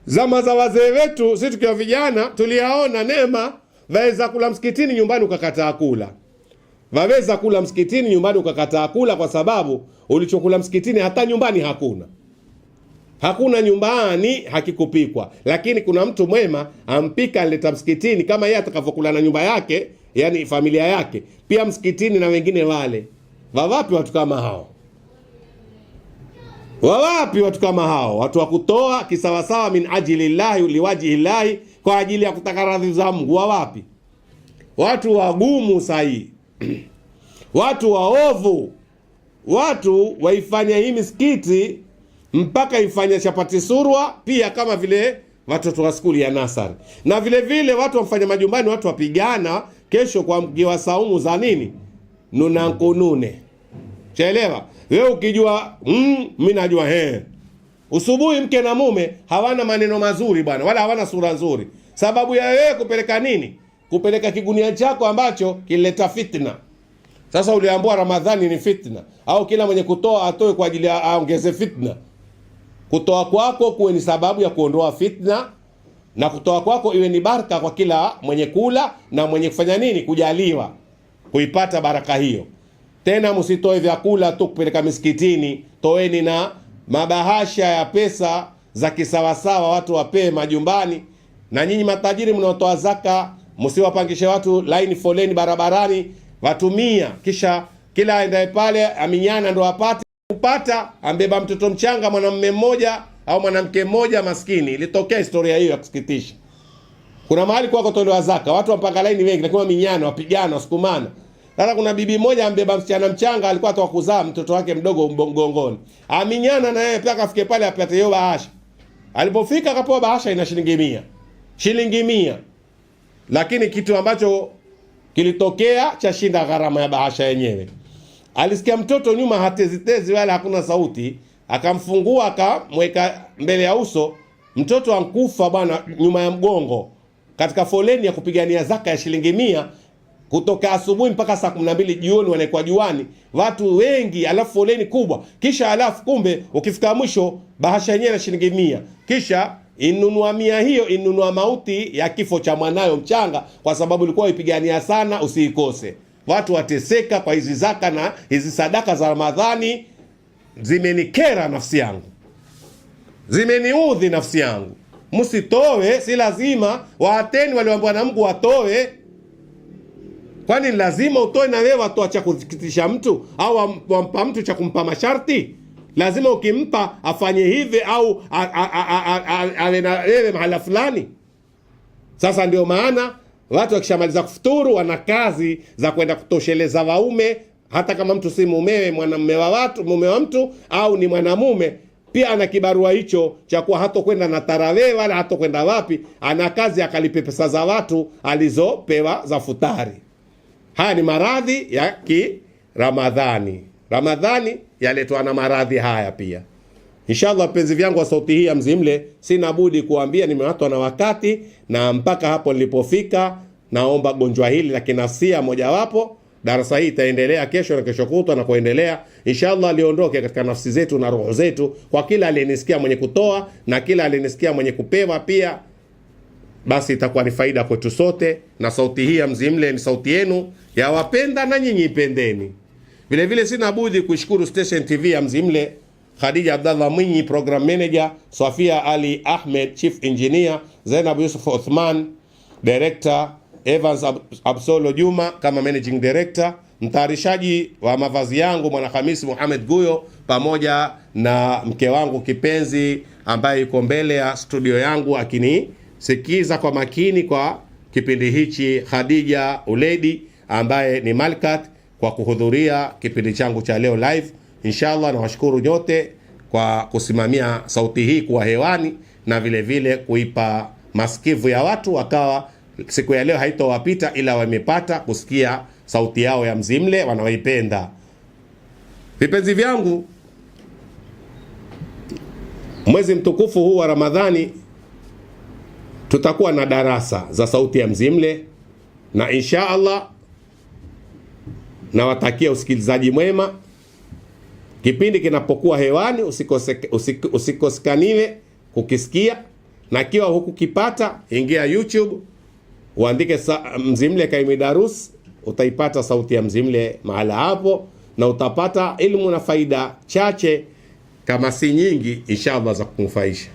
Zama za wazee wetu, sisi tukiwa vijana tuliaona neema, waweza kula msikitini nyumbani ukakataa kula. Waweza kula msikitini nyumbani ukakataa kula kwa sababu ulichokula msikitini hata nyumbani hakuna. Hakuna nyumbani hakikupikwa. Lakini kuna mtu mwema ampika aleta msikitini, kama yeye atakavyokula na nyumba yake, yani familia yake, pia msikitini na wengine wale. Wawapi watu kama hao? Wawapi watu kama hao? Watu wa kutoa kisawasawa min ajilillahi liwajihillahi, kwa ajili ya kutaka radhi za Mungu. Wawapi? Watu wagumu sahi. Watu waovu. Watu waifanya hii misikiti mpaka ifanya chapati surwa pia, kama vile watoto wa skuli ya nasari. Na vile vile watu wafanya majumbani, watu wapigana kesho kwa mgiwa saumu za nini? Nunankunune. Chaelewa? Wewe ukijua mimi najua usubuhi mke na mume hawana maneno mazuri bwana, wala hawana sura nzuri. Sababu ya wewe kupeleka nini? Kupeleka kigunia chako ambacho kileta fitna. Sasa uliambiwa Ramadhani ni fitna, au kila mwenye kutoa atoe kwa ajili ya aongeze fitna. Kutoa kwako kuwe ni sababu ya kuondoa fitna, na kutoa kwako iwe ni baraka kwa kila mwenye kula na mwenye kufanya nini? Kujaliwa kuipata baraka hiyo. Tena msitoe vyakula tu kupeleka misikitini, toeni na mabahasha ya pesa za kisawasawa watu wapee majumbani. Na nyinyi matajiri mnaotoa zaka, msiwapangishe watu line foleni barabarani watumia, kisha kila aendaye pale aminyana ndo apate. Kupata ambeba mtoto mchanga mwanamume mmoja au mwanamke mmoja maskini. Ilitokea historia hiyo ya kusikitisha. Kuna mahali kwa kutolewa zaka, watu wampanga line wengi, lakini minyana wapigana wasukumana. Sasa kuna bibi moja ambeba msichana mchanga, alikuwa atoka kuzaa mtoto wake mdogo mgongoni, aminyana na yeye mpaka afike pale apate hiyo bahasha. Alipofika akapewa bahasha ina shilingi 100. Lakini kitu ambacho kilitokea cha shinda gharama ya bahasha yenyewe. Alisikia mtoto nyuma hatezitezi wala hakuna sauti, akamfungua akamweka mbele ya uso. Mtoto ankufa bwana nyuma ya mgongo katika foleni ya kupigania zaka ya shilingi 100 kutoka asubuhi mpaka saa 12 jioni, wanaekwa juani watu wengi, alafu foleni kubwa. Kisha kumbe ukifika mwisho bahasha yenyewe na shilingi 100, kisha inunua 100 hiyo inunua mauti ya kifo cha mwanayo mchanga, kwa sababu ilikuwa ipigania sana usiikose. Watu wateseka kwa hizi zaka na hizi sadaka za Ramadhani. Zimenikera nafsi yangu, zimeniudhi nafsi yangu. Msitoe, si lazima. Waateni walioambiwa na Mungu watoe. Kwani lazima utoe na wewe watoa cha kusikitisha mtu au wampa mtu cha kumpa masharti? Lazima ukimpa afanye hivi au awe na wewe mahala fulani? Sasa ndio maana watu wakishamaliza kufuturu wana kazi za kwenda kutosheleza waume, hata kama mtu si mumewe, mwanamume wa watu, mume wa mtu au ni mwanamume, pia ana kibarua hicho cha kuwa hatokwenda na tarawih wala hatokwenda wapi, ana kazi akalipe pesa za watu alizopewa za futari. Haya ni maradhi ya Ramadhani. Ramadhani yaletwa na maradhi haya pia. Inshallah penzi vyangu wa sauti hii ya Mzimle, sina budi kuambia nimewatwa na wakati, na mpaka hapo nilipofika naomba gonjwa hili la kinafsia mojawapo. Darasa hii itaendelea kesho na kesho kutwa na kuendelea. Inshallah liondoke katika nafsi zetu na roho zetu, kwa kila aliyenisikia mwenye kutoa na kila aliyenisikia mwenye kupewa pia, basi itakuwa ni faida kwetu sote. Na sauti hii ya Mzimle ni sauti yenu ya wapenda na nyinyi ipendeni. Vile vile sina budi kushukuru Station TV ya Mzimle, Khadija Abdallah Mwinyi program manager, Sofia Ali Ahmed chief engineer, Zainab Yusuf Uthman director, Evans Absolo Juma kama managing director, mtayarishaji wa mavazi yangu Mwana Hamisi Muhammad Guyo, pamoja na mke wangu kipenzi ambaye yuko mbele ya studio yangu akinisikiza kwa makini kwa kipindi hichi, Khadija Uledi ambaye ni Malkat, kwa kuhudhuria kipindi changu cha leo live. Inshallah nawashukuru nyote kwa kusimamia sauti hii kuwa hewani, na vile vile kuipa masikivu ya watu wakawa siku ya leo haitowapita ila wamepata kusikia sauti yao ya Mzimle wanaoipenda. Vipenzi vyangu, mwezi mtukufu huu wa Ramadhani tutakuwa na darasa za sauti ya Mzimle, na inshallah nawatakia usikilizaji mwema. Kipindi kinapokuwa hewani usikosekaniwe kukisikia, na kiwa hukukipata ingia YouTube uandike Mzimle Kaimi Darus, utaipata sauti ya Mzimle mahala hapo, na utapata ilmu na faida chache kama si nyingi inshallah za kukunufaisha.